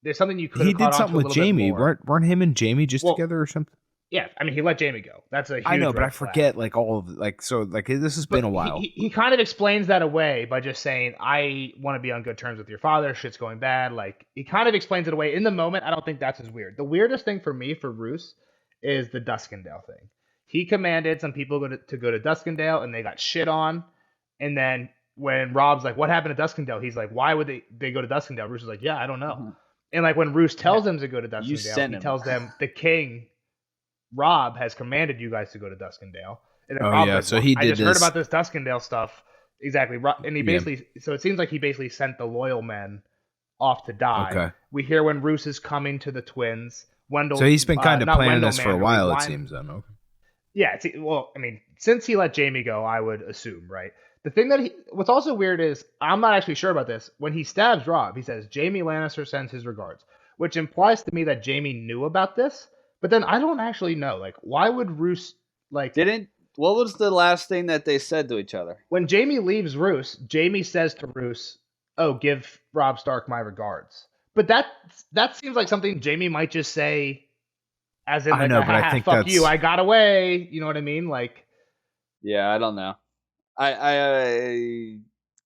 there's something you could. He did something with Jaime. Weren't him and Jaime just together or something? Yeah, I mean, he let Jaime go. That's a huge I know, but I forget flag. This has been a while. He kind of explains that away by just saying, I want to be on good terms with your father. Shit's going bad. Like, he kind of explains it away. In the moment, I don't think that's as weird. The weirdest thing for me, for Roose, is the Duskendale thing. He commanded some people to go to Duskendale, and they got shit on. And then when Rob's like, what happened to Duskendale? He's like, why would they go to Duskendale? Roose is like, yeah, I don't know. Mm-hmm. And like when Roose tells them to go to Duskendale, he tells them the king, Rob, has commanded you guys to go to Duskendale. And then Rob's like, so he did I just heard about this Duskendale stuff. Exactly. And he basically, so it seems like he basically sent the loyal men off to die. Okay. We hear when Roose is coming to the twins. Wendell. So he's been kind of planning this for a while, it seems, then. Okay. Yeah, well, I mean, since he let Jamie go, I would assume, right? The thing what's also weird is, I'm not actually sure about this. When he stabs Rob, he says, Jamie Lannister sends his regards, which implies to me that Jamie knew about this, but then I don't actually know. Like, why would Roose, like, What was the last thing that they said to each other? when Jamie leaves Roose, Jamie says to Roose, "Oh, give Rob Stark my regards." But that seems like something Jamie might just say, as in I like, know, but I think fuck you, that's I got away. You know what I mean? Like, Yeah, I don't know. I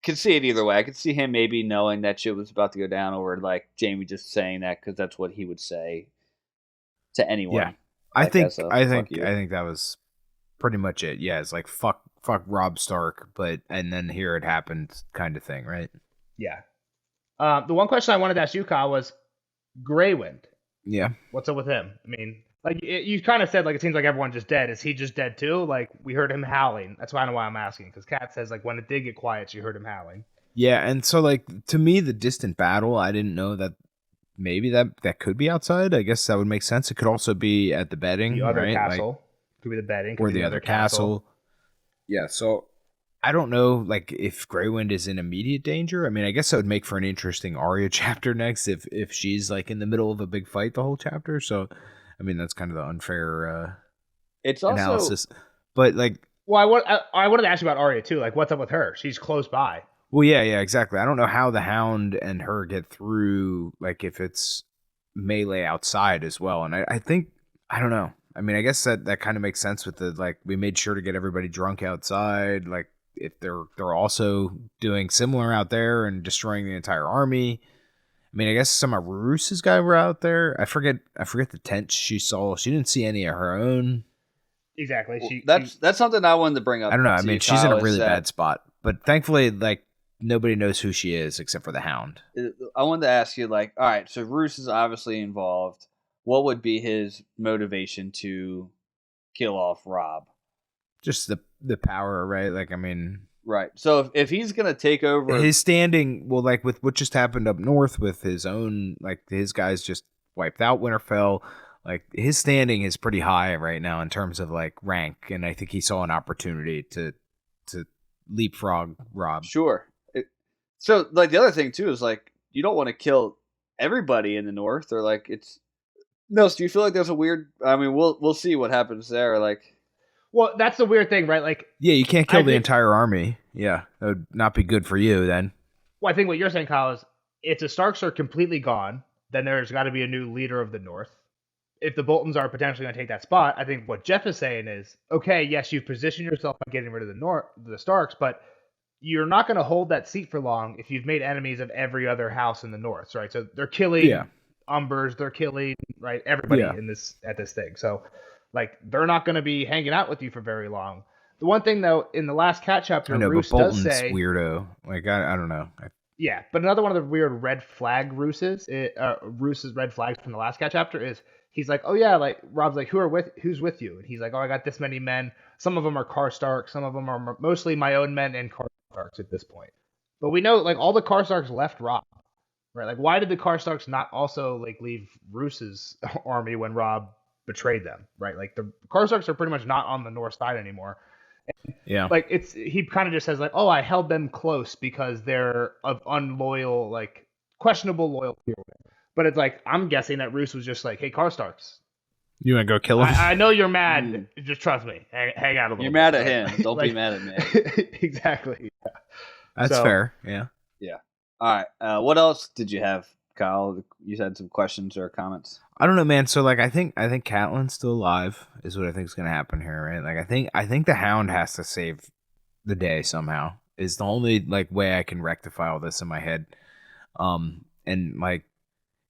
could see it either way. I could see him maybe knowing that shit was about to go down, or like Jamie just saying that because that's what he would say to anyone. yeah. I Like, think "Fuck you." I think that was pretty much it. Yeah, it's like fuck Rob Stark, but and then here it happened kind of thing, right? yeah. The one question I wanted to ask you, Kyle, was Greywind. Yeah. What's up with him? I mean, like you kind of said, like it seems like everyone's just dead. Is he just dead too? Like we heard him howling. That's kind of why I'm asking, because Kat says like when it did get quiet, she heard him howling. Yeah, and so like to me the distant battle, I didn't know that maybe that could be outside. I guess that would make sense. It could also be at the bedding, The other right? castle. Like, Could be the bedding. Could or be the other castle. Yeah, so I don't know like if Greywind is in immediate danger. I mean, I guess that would make for an interesting Arya chapter next if she's like in the middle of a big fight the whole chapter. So I mean, that's kind of the unfair It's also analysis. But like Well, I wanted to ask you about Arya too. Like, what's up with her? She's close by. well, yeah, exactly. I don't know how the Hound and her get through, like if it's melee outside as well. And I think I don't know. I mean, I guess that kind of makes sense with the like we made sure to get everybody drunk outside. Like if they're also doing similar out there and destroying the entire army. I mean, I guess some of Roose's guys were out there. I forget the tent she saw. She didn't see any of her own. Exactly. that's something I wanted to bring up. I don't know. I to mean, you, she's in a Kyle, really is that bad spot. But thankfully, like nobody knows who she is except for the Hound. I wanted to ask you, like, all right, so Roose is obviously involved. What would be his motivation to kill off Rob? Just the power, right? Like, I mean, Right. So if he's gonna take over, his standing, well, like with what just happened up north with his own, like his guys just wiped out Winterfell. Like his standing is pretty high right now in terms of like rank, and I think he saw an opportunity to leapfrog Rob. sure. So like the other thing too is like you don't want to kill everybody in the north, or like it's no. So do you feel like there's a weird? I mean, we'll see what happens there. Like, Well, that's the weird thing, right? Like, Yeah, you can't kill I the think- entire army. Yeah, that would not be good for you then. well, I think what you're saying, Kyle, is if the Starks are completely gone, then there's got to be a new leader of the North. If the Boltons are potentially going to take that spot, I think what Jeff is saying is, okay, yes, you've positioned yourself by getting rid of the Starks, but you're not going to hold that seat for long if you've made enemies of every other house in the North, right? So they're killing Yeah. Umbers, they're killing right everybody Yeah. in this at this thing. So like they're not going to be hanging out with you for very long. The one thing though, in the last Cat chapter, I know, Roose but does Bolton's say, weirdo. Like I don't know. yeah, but another one of the weird red flag Roose's red flags from the last Cat chapter is he's like, oh yeah, like Rob's like, who's with you? And he's like, oh, I got this many men. Some of them are Karstark, some of them are mostly my own men and Karstarks at this point. But we know like all the Karstarks left Rob, right? Like why did the Karstarks not also like leave Roose's army when Rob betrayed them, right? Like the Karstarks are pretty much not on the north side anymore. Yeah. Like it's he kind of just says like, oh, I held them close because they're of unloyal, like questionable loyalty. But it's like I'm guessing that Roose was just like, hey, Karstarks, You want to go kill him? I know you're mad. Just trust me. Hang out a little. you're bit, mad at right? him. Don't Like- be mad at me. Exactly. That's so- fair. Yeah. All right. What else did you have, Kyle? You had some questions or comments. I don't know, man. So like, I think Catelyn's still alive is what I think is gonna happen here, right? Like, I think the Hound has to save the day somehow. Is the only like way I can rectify all this in my head. And like,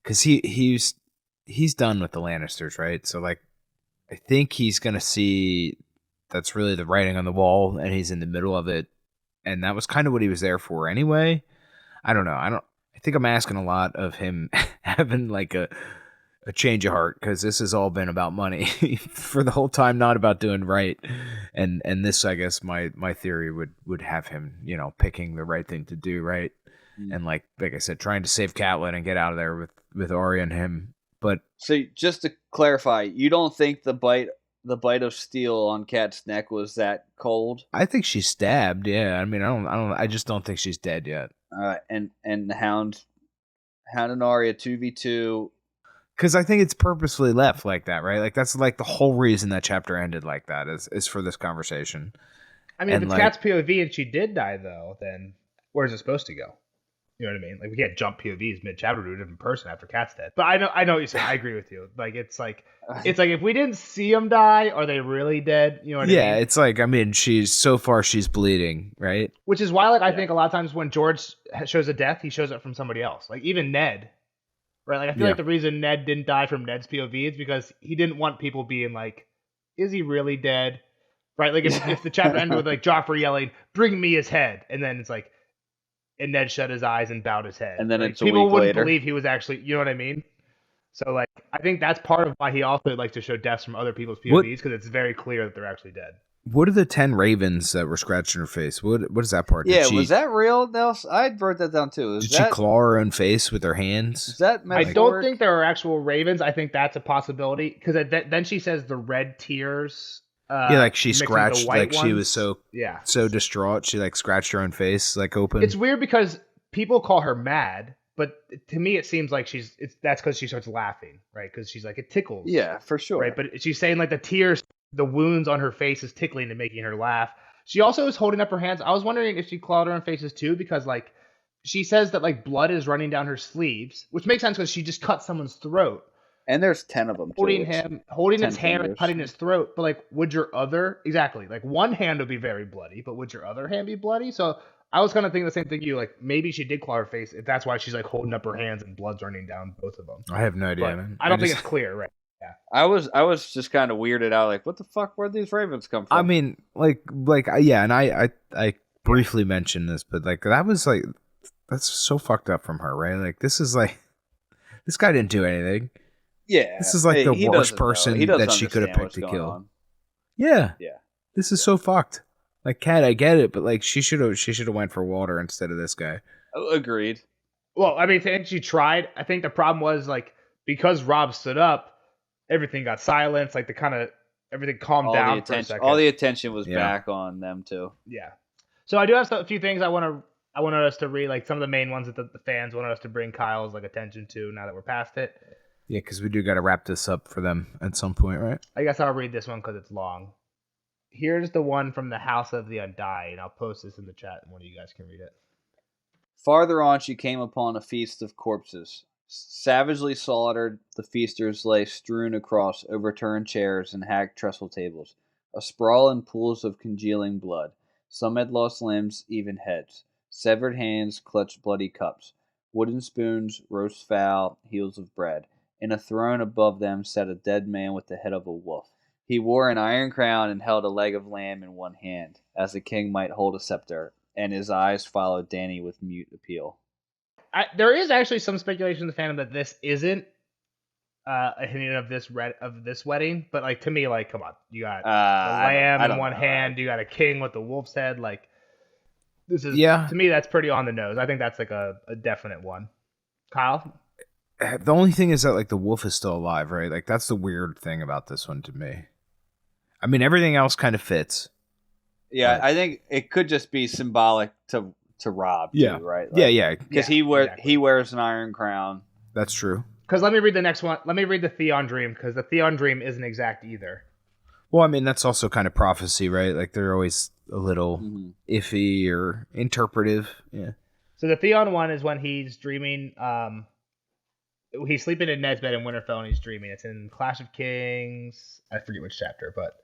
cause he's done with the Lannisters, right? So like, I think he's gonna see that's really the writing on the wall, and he's in the middle of it, and that was kind of what he was there for anyway. I don't know. I think I'm asking a lot of him having like a change of heart because this has all been about money for the whole time, not about doing right. And this, I guess, my theory would have him, picking the right thing to do, right? And like I said, trying to save Catelyn and get out of there with Arya and him. But So just to clarify, you don't think the the bite of steel on Kat's neck was that cold. I think she's stabbed. Yeah, I mean, I just don't think she's dead yet. And the Hound and Arya 2v2. Because I think it's purposefully left like that, right? Like that's like the whole reason that chapter ended like that is for this conversation. I mean, And, if it's like- Kat's POV and she did die, though, then where's it supposed to go? You know what I mean? Like we can't jump POVs mid-chapter to a different person after Kat's dead. But I know what you're saying. I agree with you. Like it's like if we didn't see them die, are they really dead? You know what I mean? Yeah, it's like, I mean, she's bleeding, right? Which is why, like, I think a lot of times when George shows a death, he shows it from somebody else. Like even Ned, right? Like I feel like the reason Ned didn't die from Ned's POV is because he didn't want people being like, "Is he really dead?" Right? Like if the chapter ended with like Joffrey yelling, "Bring me his head," and then it's like, and Ned shut his eyes and bowed his head. And then like, it's a people week wouldn't later. believe he was actually, you know what I mean? So like, I think that's part of why he also likes to show deaths from other people's POVs because it's very clear that they're actually dead. What are the 10 ravens that were scratching her face? What is that part? Yeah, was that real, Nelson? I wrote that down too. Did she claw her own face with her hands? Is that I don't think there are actual ravens. I think that's a possibility because then she says the red tears. Like she mixing with the scratched, white like she was ones. so distraught. She like scratched her own face, like open. It's weird because people call her mad, but to me it seems like that's because she starts laughing, right? Because she's like, it tickles. Yeah, for sure. Right, but she's saying like the tears, the wounds on her face is tickling and making her laugh. She also is holding up her hands. I was wondering if she clawed her own faces too, because like she says that like blood is running down her sleeves, which makes sense because she just cut someone's throat. And there's 10 of them. Holding his 10 hand and fingers. cutting his throat. But like, would your other like one hand would be very bloody, but would your other hand be bloody? So I was kind of thinking the same thing you like. Maybe she did claw her face. If that's why she's like holding up her hands and blood's running down both of them. I have no idea, But man. I don't think it's clear, right? Yeah. I was just kind of weirded out, like, what the fuck? Where'd these ravens come from? I mean, yeah, and I briefly mentioned this, but like that's so fucked up from her, right? Like this guy didn't do anything. Yeah, This is like the worst person He doesn't that she could have understand picked to what's kill. going on. Yeah. Yeah. This is so fucked. Like, Kat, I get it, but like she should have went for water instead of this guy. Agreed. Well, I mean, I think she tried. I think the problem was like because Rob stood up, everything got silenced. Like everything calmed down for a second. All the attention was Yeah. back on them too. Yeah. So I do have a few things I wanted us to read, like some of the main ones that the fans wanted us to bring Kyle's like attention to now that we're past it. Yeah, because we do got to wrap this up for them at some point, right? I guess I'll read this one because it's long. Here's the one from the House of the Undying, and I'll post this in the chat and one of you guys can read it. Farther on, she came upon a feast of corpses. Savagely slaughtered, the feasters lay strewn across overturned chairs and hacked trestle tables, a sprawl in pools of congealing blood. Some had lost limbs, even heads. Severed hands clutched bloody cups. Wooden spoons, roast fowl, heels of bread. In a throne above them sat a dead man with the head of a wolf. He wore an iron crown and held a leg of lamb in one hand, as a king might hold a scepter, and his eyes followed Dany with mute appeal. There is actually some speculation in the fandom that this isn't a hint of this wedding, but like to me, like come on, you got a lamb in one hand, you got a king with the wolf's head, like this is to me that's pretty on the nose. I think that's like a definite one. Kyle? The only thing is that like the wolf is still alive, right? Like that's the weird thing about this one to me. I mean, everything else kind of fits. Yeah, I think it could just be symbolic to Rob, too, right? Like, yeah. Because he wears an iron crown. That's true. Because let me read the next one. Let me read the Theon dream, because the Theon dream isn't exact either. Well, I mean, that's also kind of prophecy, right? Like they're always a little iffy or interpretive. Yeah. So the Theon one is when he's dreaming. He's sleeping in Ned's bed in Winterfell and he's dreaming. It's in Clash of Kings. I forget which chapter, but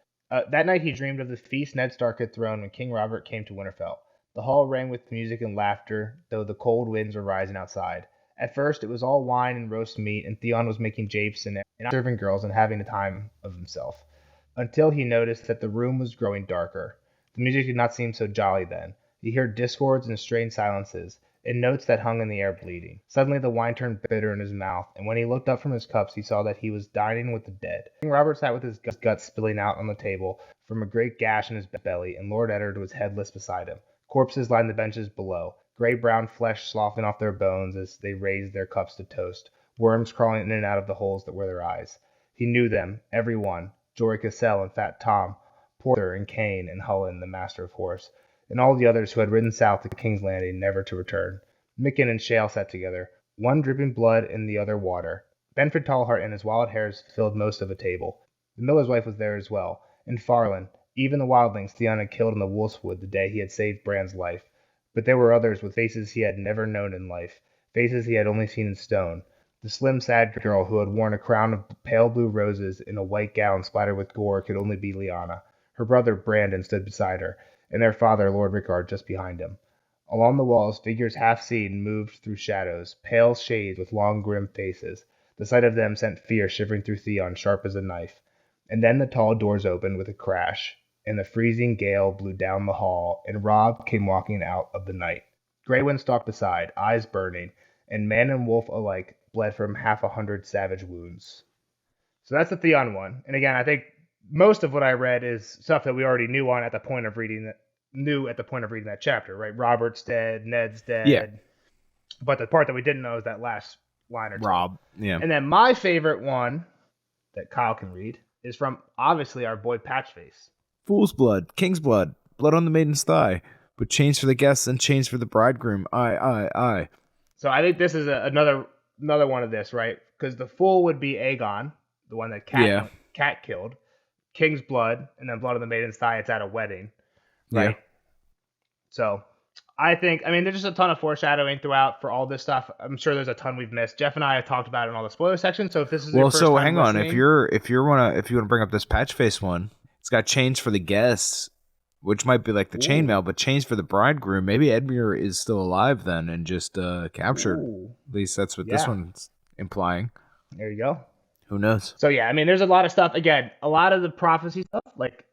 that night he dreamed of the feast Ned Stark had thrown when King Robert came to Winterfell. The hall rang with music and laughter, though the cold winds were rising outside. At first, it was all wine and roast meat, and Theon was making japes and serving girls and having the time of himself. Until he noticed that the room was growing darker. The music did not seem so jolly then. He heard discords and strange silences, and notes that hung in the air bleeding. Suddenly the wine turned bitter in his mouth, and when he looked up from his cups, he saw that he was dining with the dead. King Robert sat with his guts spilling out on the table from a great gash in his belly, and Lord Eddard was headless beside him. Corpses lined the benches below, gray-brown flesh sloughing off their bones as they raised their cups to toast, worms crawling in and out of the holes that were their eyes. He knew them, every one, Jory Cassell and Fat Tom, Porter and Kane and Hullen, the master of horse, and all the others who had ridden south to King's Landing never to return. Micken and Shale sat together, one dripping blood and the other water. Benford Tallheart and his wild hares filled most of a table. The miller's wife was there as well, and Farland, even the wildlings Theon had killed in the Wolfswood the day he had saved Bran's life. But there were others with faces he had never known in life, faces he had only seen in stone. The slim, sad girl who had worn a crown of pale blue roses in a white gown splattered with gore could only be Lyanna. Her brother Brandon stood beside her, and their father, Lord Rickard, just behind him. Along the walls, figures half seen moved through shadows, pale shades with long, grim faces. The sight of them sent fear shivering through Theon, sharp as a knife. And then the tall doors opened with a crash, and the freezing gale blew down the hall, and Robb came walking out of the night. Greywind stalked beside, eyes burning, and man and wolf alike bled from 100 savage wounds. So that's the Theon one. And again, I think most of what I read is stuff that we already knew at the point of reading that chapter, right? Robert's dead, Ned's dead. Yeah. But the part that we didn't know is that last line or two. Robb, yeah. And then my favorite one that Kyle can read is from obviously our boy Patchface. Fool's blood, king's blood, blood on the maiden's thigh, but chains for the guests and chains for the bridegroom. Aye. So I think this is another one of this, right? Because the fool would be Aegon, the one that Cat killed. King's blood, and then blood on the maiden's thigh. It's at a wedding, right? Yeah. So I think, there's just a ton of foreshadowing throughout for all this stuff. I'm sure there's a ton we've missed. Jeff and I have talked about it in all the spoiler section. So if this is your first time hang on, listening, if you want to bring up this Patchface one, it's got chains for the guests, which might be like the chainmail, but chains for the bridegroom. Maybe Edmure is still alive then and just captured. At least that's what this one's implying. There you go. Who knows? So yeah, there's a lot of stuff. Again, a lot of the prophecy stuff, like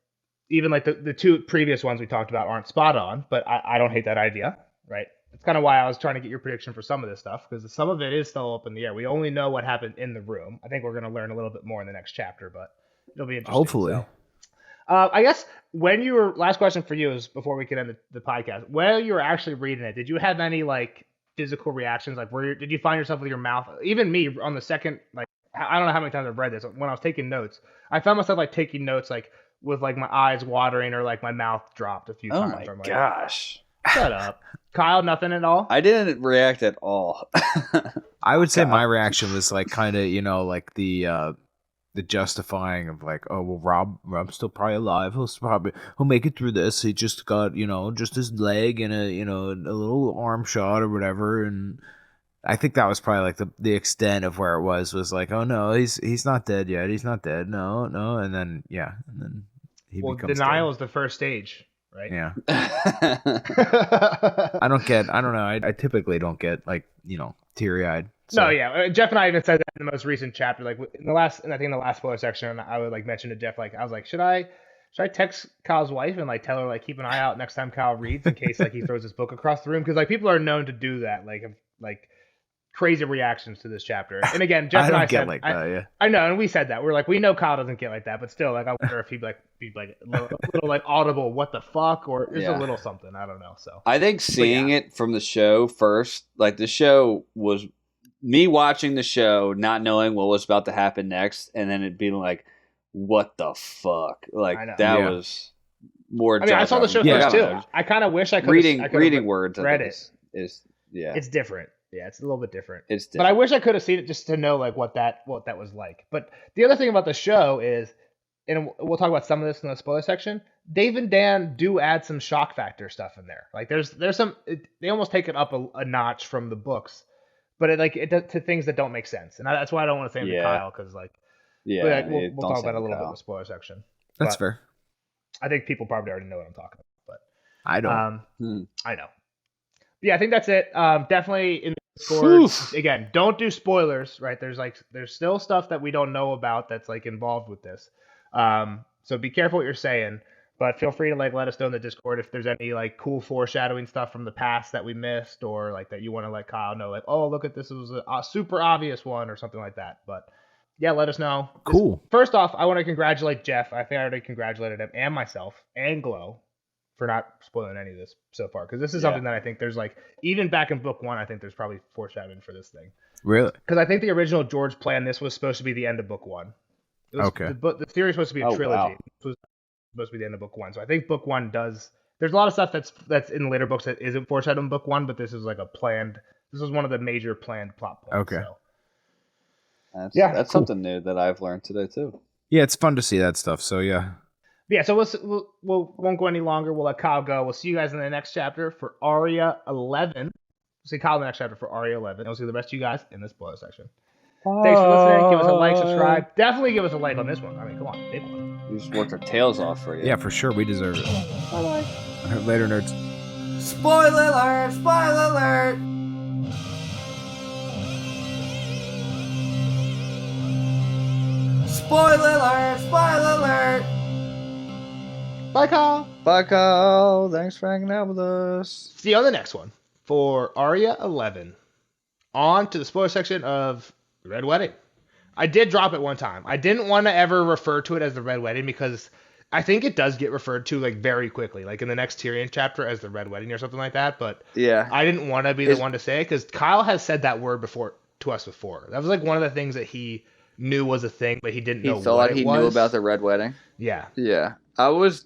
even like the two previous ones we talked about aren't spot on, but I don't hate that idea, right? That's kind of why I was trying to get your prediction for some of this stuff, because some of it is still up in the air. We only know what happened in the room. I think we're going to learn a little bit more in the next chapter, but it'll be interesting. Hopefully. So. I guess last question for you is before we can end the podcast, when you were actually reading it, did you have any like physical reactions? Like did you find yourself with your mouth, even me on the second, like, I don't know how many times I've read this. When I was taking notes, I found myself like taking notes, like with like my eyes watering or like my mouth dropped a few times. Oh my gosh. Shut up. Kyle, nothing at all? I didn't react at all. I would say my reaction was like kind of, like the justifying of like, oh well, Rob's still probably alive. He'll make it through this. He just got just his leg and a little arm shot or whatever. And I think that was probably like the extent of where it was like, oh no, he's not dead yet. He's not dead. No, and then he becomes denial dead. Is the first stage, right? Yeah. I don't know. I typically don't get like teary eyed. So. No, yeah. Jeff and I even said that in the most recent chapter, like in the last spoiler section, I would like mention to Jeff, like I was like, should I text Kyle's wife and like tell her like keep an eye out next time Kyle reads in case like he throws his book across the room, because like people are known to do that, like crazy reactions to this chapter. And again, Jeff and I get said, like that, yeah. I know, and we said that we're like, we know Kyle doesn't get like that, but still, like I wonder if he'd be like a little like audible, what the fuck, or just a little something. I don't know. So I think seeing it from the show first, like the show was me watching the show, not knowing what was about to happen next, and then it being like, what the fuck? Like that was more. I saw the show first too. I kind of wish I could reading words. Read it. It's different. Yeah, it's a little bit different. But I wish I could have seen it just to know like what that was like. But the other thing about the show is, and we'll talk about some of this in the spoiler section, Dave and Dan do add some shock factor stuff in there. Like there's some, they almost take it up a notch from the books, but it does to things that don't make sense. And that's why I don't want to say it to Kyle, because like, we'll talk about it a little bit in the spoiler section. That's fair. I think people probably already know what I'm talking about, but I don't. I know. Yeah, I think that's it. Definitely in the Discord. Again, don't do spoilers, right? There's still stuff that we don't know about that's like involved with this. So be careful what you're saying, but feel free to like let us know in the Discord if there's any like cool foreshadowing stuff from the past that we missed, or like that you want to let Kyle know, like, oh, look at this, was a super obvious one or something like that. But yeah, let us know. Cool. First off, I want to congratulate Jeff. I think I already congratulated him and myself and Glow for not spoiling any of this so far, because this is something that I think there's like, even back in book 1, I think there's probably foreshadowing for this thing. Really? Because I think the original George plan, this was supposed to be the end of book 1. It was, Okay. the series was supposed to be a Oh, trilogy. wow. This was supposed to be the end of book one. So I think book one does. There's a lot of stuff that's in later books that isn't foreshadowed in book one, but this is like a planned. This was one of the major planned plot points. Okay. So. That's Cool. something new that I've learned today too. Yeah, it's fun to see that stuff. So yeah. Yeah, so we won't go any longer. We'll let Kyle go. We'll see you guys in the next chapter for Arya 11. We'll see Kyle in the next chapter for Arya 11. And we'll see the rest of you guys in the spoiler section. Thanks for listening. Give us a like, subscribe. Definitely give us a like on this one. I mean, come on, big one. We just worked our tails off for you. Yeah, for sure. We deserve it. Bye-bye. Later, nerds. Spoiler alert! Spoiler alert! Spoiler alert! Spoiler alert! Bye, Kyle. Bye, Kyle. Thanks for hanging out with us. See you on the next one for Arya 11. On to the spoiler section of Red Wedding. I did drop it one time. I didn't want to ever refer to it as the Red Wedding because I think it does get referred to like very quickly, like in the next Tyrion chapter as the Red Wedding or something like that. But Yeah. I didn't want to be the one to say it because Kyle has said that word before to us before. That was like one of the things that he knew was a thing, but he didn't know He felt what like he it was. knew about the Red Wedding. Yeah. Yeah.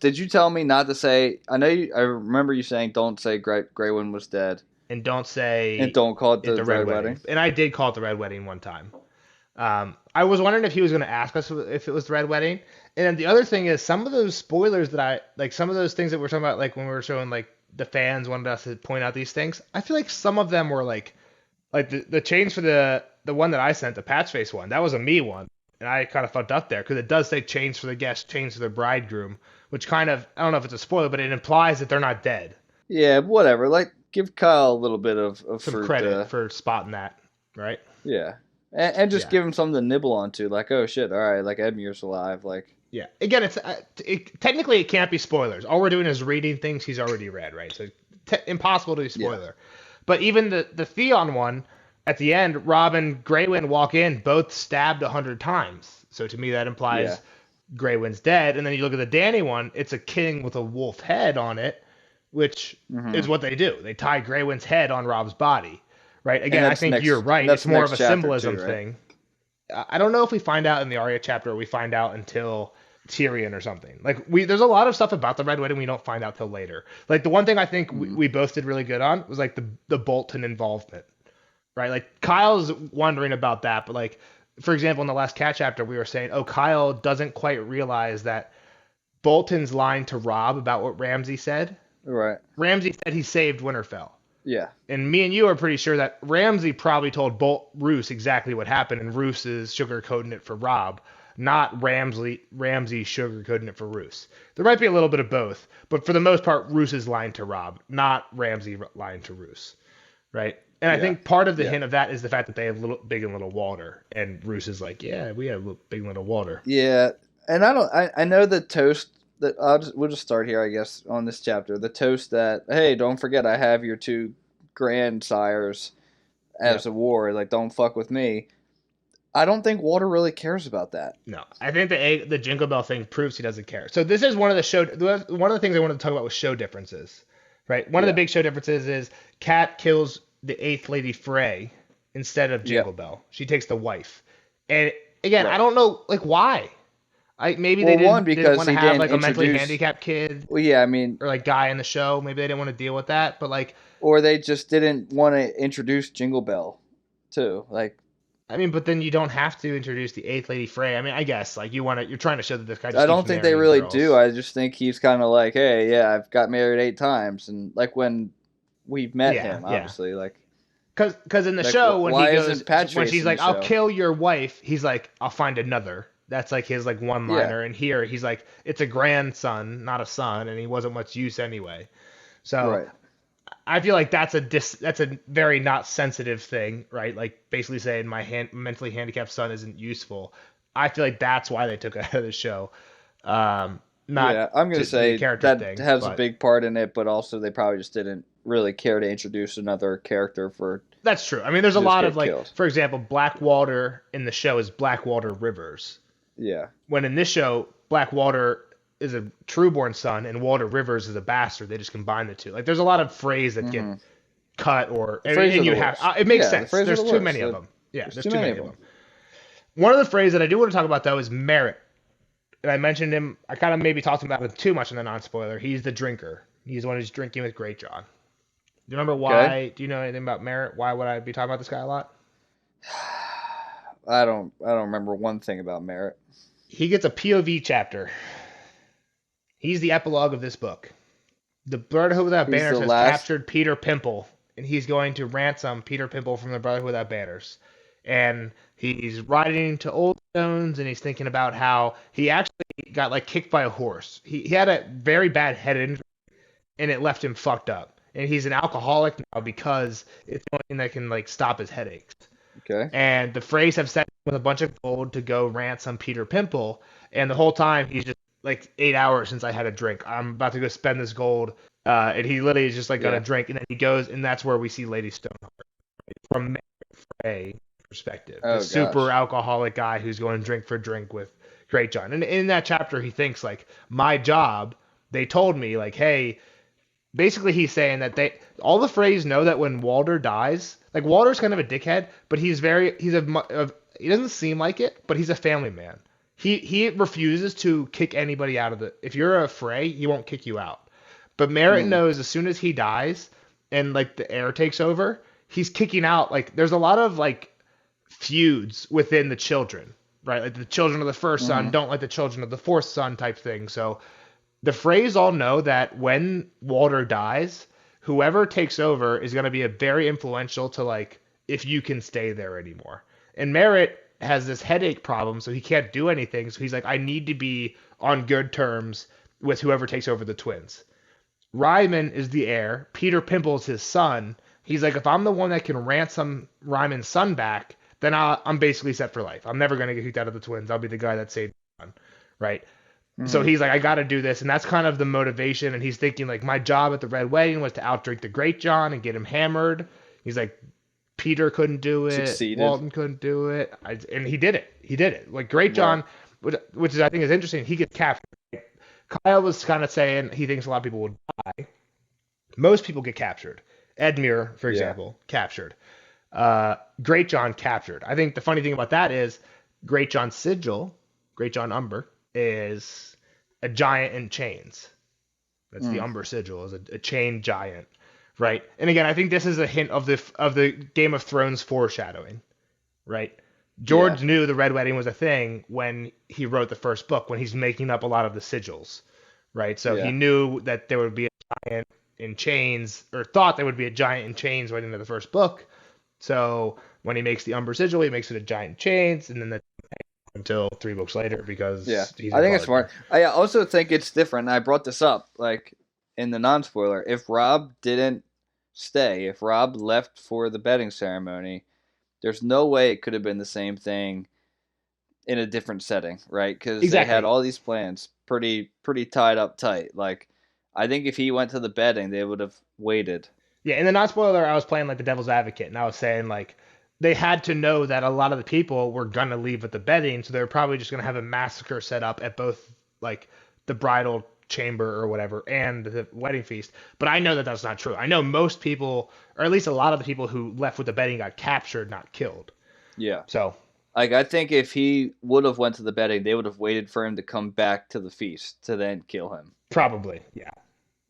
Did you tell me not to say, I remember you saying don't say Grey-Worm was dead. And don't say And don't call it the the Red Red Wedding. Wedding. And I did call it the Red Wedding one time. I was wondering if he was going to ask us if it was the Red Wedding. And then the other thing is some of those spoilers some of those things that we're talking about, like when we were showing like the fans wanted us to point out these things. I feel like some of them were like the change for the one that I sent, the patch face one, that was a me one. And I kind of fucked up there because it does say change for the guest, change for the bridegroom, which kind of, I don't know if it's a spoiler, but it implies that they're not dead. Yeah, whatever. Like, give Kyle a little bit of Some fruit, credit for spotting that, right? Yeah. And just give him something to nibble onto. Like, oh shit, all right, like Edmure's alive. Like, yeah. Again, technically it can't be spoilers. All we're doing is reading things he's already read, right? So impossible to be spoiler. Yeah. But even the Theon one, at the end, Robb and Grey-Worm walk in, both stabbed 100 times. So to me, that implies Grey-Worm's dead. And then you look at the Dany one, it's a king with a wolf head on it, which is what they do. They tie Grey-Worm's head on Robb's body, right? Again, I think you're right. It's more of a symbolism thing. I don't know if we find out in the Arya chapter or we find out until Tyrion or something. Like there's a lot of stuff about the Red Wedding we don't find out till later. Like the one thing I think we both did really good on was like the Bolton involvement. Right, like Kyle's wondering about that, but like, for example, in the last Cat chapter, we were saying, Kyle doesn't quite realize that Bolton's lying to Robb about what Ramsay said. Right. Ramsay said he saved Winterfell. Yeah. And me and you are pretty sure that Ramsay probably told Roose exactly what happened, and Roose is sugarcoating it for Robb, not Ramsay sugarcoating it for Roose. There might be a little bit of both, but for the most part, Roose is lying to Robb, not Ramsay lying to Roose. Right? And I think part of the hint of that is the fact that they have Big and Little Water, and Roose is like, yeah, we have Big and Little Water. Yeah, and I know the toast that we'll just start here, I guess, on this chapter. The toast that, hey, don't forget I have your two grandsires as a war. Like, don't fuck with me. I don't think Walter really cares about that. No, I think the Jingle Bell thing proves he doesn't care. So this is one of the things I wanted to talk about was show differences, right? One of the big show differences is Cat kills the 8th Lady Frey instead of Jingle Bell. She takes the wife. And again, I don't know, like, why? Maybe they didn't want to have like a mentally handicapped kid. Well, yeah, I mean, or like guy in the show. Maybe they didn't want to deal with that, but like, or they just didn't want to introduce Jingle Bell too. Like, I mean, but then you don't have to introduce the 8th Lady Frey. I mean, I guess like you're trying to show that this guy. I don't think they really do. I just think he's kind of like, hey, yeah, I've got married 8 times, and like when we've met him, obviously, like. Because in the show, when she's like, I'll kill your wife, he's like, I'll find another. That's like his like one-liner. And here he's like, it's a grandson, not a son, and he wasn't much use anyway. So I feel like that's a very not sensitive thing, right? Like basically saying my mentally handicapped son isn't useful. I feel like that's why they took it out of the show. I'm going to say that has a big part in it, but also they probably just didn't really care to introduce another character for. That's true. I mean, there's a lot of like, for example, Blackwater in the show is Blackwater Rivers. Yeah. When in this show, Blackwater is a trueborn son and Walter Rivers is a bastard. They just combine the two. Like, there's a lot of phrase that get cut or and you have it makes sense. There's too many of them. Yeah, there's too many of them. One of the phrases that I do want to talk about though is Merritt. And I mentioned him. I kind of maybe talked about him too much in the non-spoiler. He's the drinker. He's the one who's drinking with Great John. Do you remember why? Okay. Do you know anything about Merritt? Why would I be talking about this guy a lot? I don't remember one thing about Merritt. He gets a POV chapter. He's the epilogue of this book. The Brotherhood Without He's Banners the has last- captured Peter Pimple, and he's going to ransom Peter Pimple from the Brotherhood Without Banners. And he's riding to Old Stones, and he's thinking about how he actually got like kicked by a horse. He had a very bad head injury, and it left him fucked up. And he's an alcoholic now because it's the only thing that can like stop his headaches. Okay. And the Freys have sent him with a bunch of gold to go ransom Peter Pimple, and the whole time he's just like 8 hours since I had a drink. I'm about to go spend this gold, and he literally is just like gonna drink, and then he goes, and that's where we see Lady Stoneheart from Mary Frey perspective, Oh, the super gosh. alcoholic guy who's going drink for drink with Great John. And in that chapter, he thinks like, my job. They told me like, hey. Basically, he's saying that all the Freys know that when Walder dies, like Walder's kind of a dickhead, but he doesn't seem like it, but he's a family man. He refuses to kick anybody out of the. If you're a Frey, he won't kick you out. But Merritt knows as soon as he dies and like the heir takes over, he's kicking out. Like there's a lot of like feuds within the children, right? Like the children of the first son don't like the children of the fourth son type thing. So the Freys all know that when Walder dies, whoever takes over is going to be a very influential to like if you can stay there anymore. And Merritt has this headache problem, so he can't do anything. So he's like, I need to be on good terms with whoever takes over the twins. Ryman is the heir. Peter Pimple's his son. He's like, if I'm the one that can ransom Ryman's son back, then I'm basically set for life. I'm never going to get kicked out of the twins. I'll be the guy that saved the son, right? So he's like, I got to do this. And that's kind of the motivation. And he's thinking, like, my job at the Red Wedding was to outdrink the Great John and get him hammered. He's like, Peter couldn't do it. Succeeded. Walton couldn't do it. And he did it. He did it. Like, Great John, which is, I think is interesting, he gets captured. Kyle was kind of saying he thinks a lot of people will die. Most people get captured. Edmure, for example, captured. Great John captured. I think the funny thing about that is Great John's sigil, Great John Umber, is a giant in chains. That's the Umber sigil, is a chain giant, right? And again, I think this is a hint of the Game of Thrones foreshadowing, right? George knew the Red Wedding was a thing when he wrote the first book, when he's making up a lot of the sigils, right? So he knew that there would be a giant in chains, or thought there would be a giant in chains right into the first book. So when he makes the Umber sigil, he makes it a giant in chains, and then until 3 books later, because he's I think it's smart. I also think it's different. I brought this up like in the non-spoiler. If Robb didn't stay, if Robb left for the bedding ceremony, there's no way it could have been the same thing in a different setting, right? Because they had all these plans pretty tied up tight. Like, I think if he went to the bedding, they would have waited. Yeah, in the non-spoiler, I was playing like the devil's advocate, and I was saying like, they had to know that a lot of the people were going to leave at the bedding, so they were probably just going to have a massacre set up at both like the bridal chamber or whatever and the wedding feast. But I know that that's not true. I know most people, or at least a lot of the people who left with the bedding, got captured, not killed. Yeah. So like, I think if he would have went to the bedding, they would have waited for him to come back to the feast to then kill him. probably, yeah.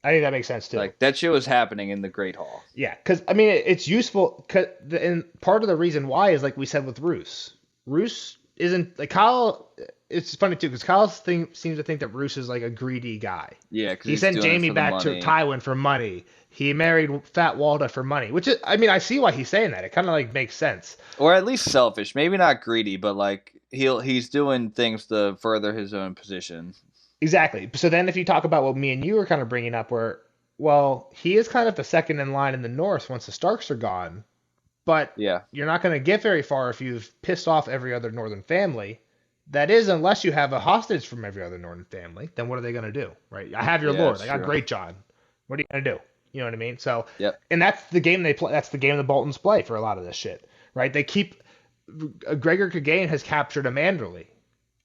I think that makes sense too. Like, that shit was happening in the Great Hall. Yeah, because I mean it's useful. And part of the reason why is like we said with Roose. Roose isn't like Kyle. It's funny too because Kyle seems to think that Roose is like a greedy guy. Yeah, because he sent Jamie back to Tywin for money. He married Fat Walda for money, which is, I mean, I see why he's saying that. It kind of like makes sense. Or at least selfish. Maybe not greedy, but like he's doing things to further his own position. Exactly. So then if you talk about what me and you were kind of bringing up where, well, he is kind of the second in line in the North once the Starks are gone. But you're not going to get very far if you've pissed off every other Northern family. That is, unless you have a hostage from every other Northern family, then what are they going to do, right? I have your lord. I got Great John. What are you going to do? You know what I mean? So, and that's the game they play. That's the game the Boltons play for a lot of this shit, right? They keep Gregor Clegane has captured a Manderley.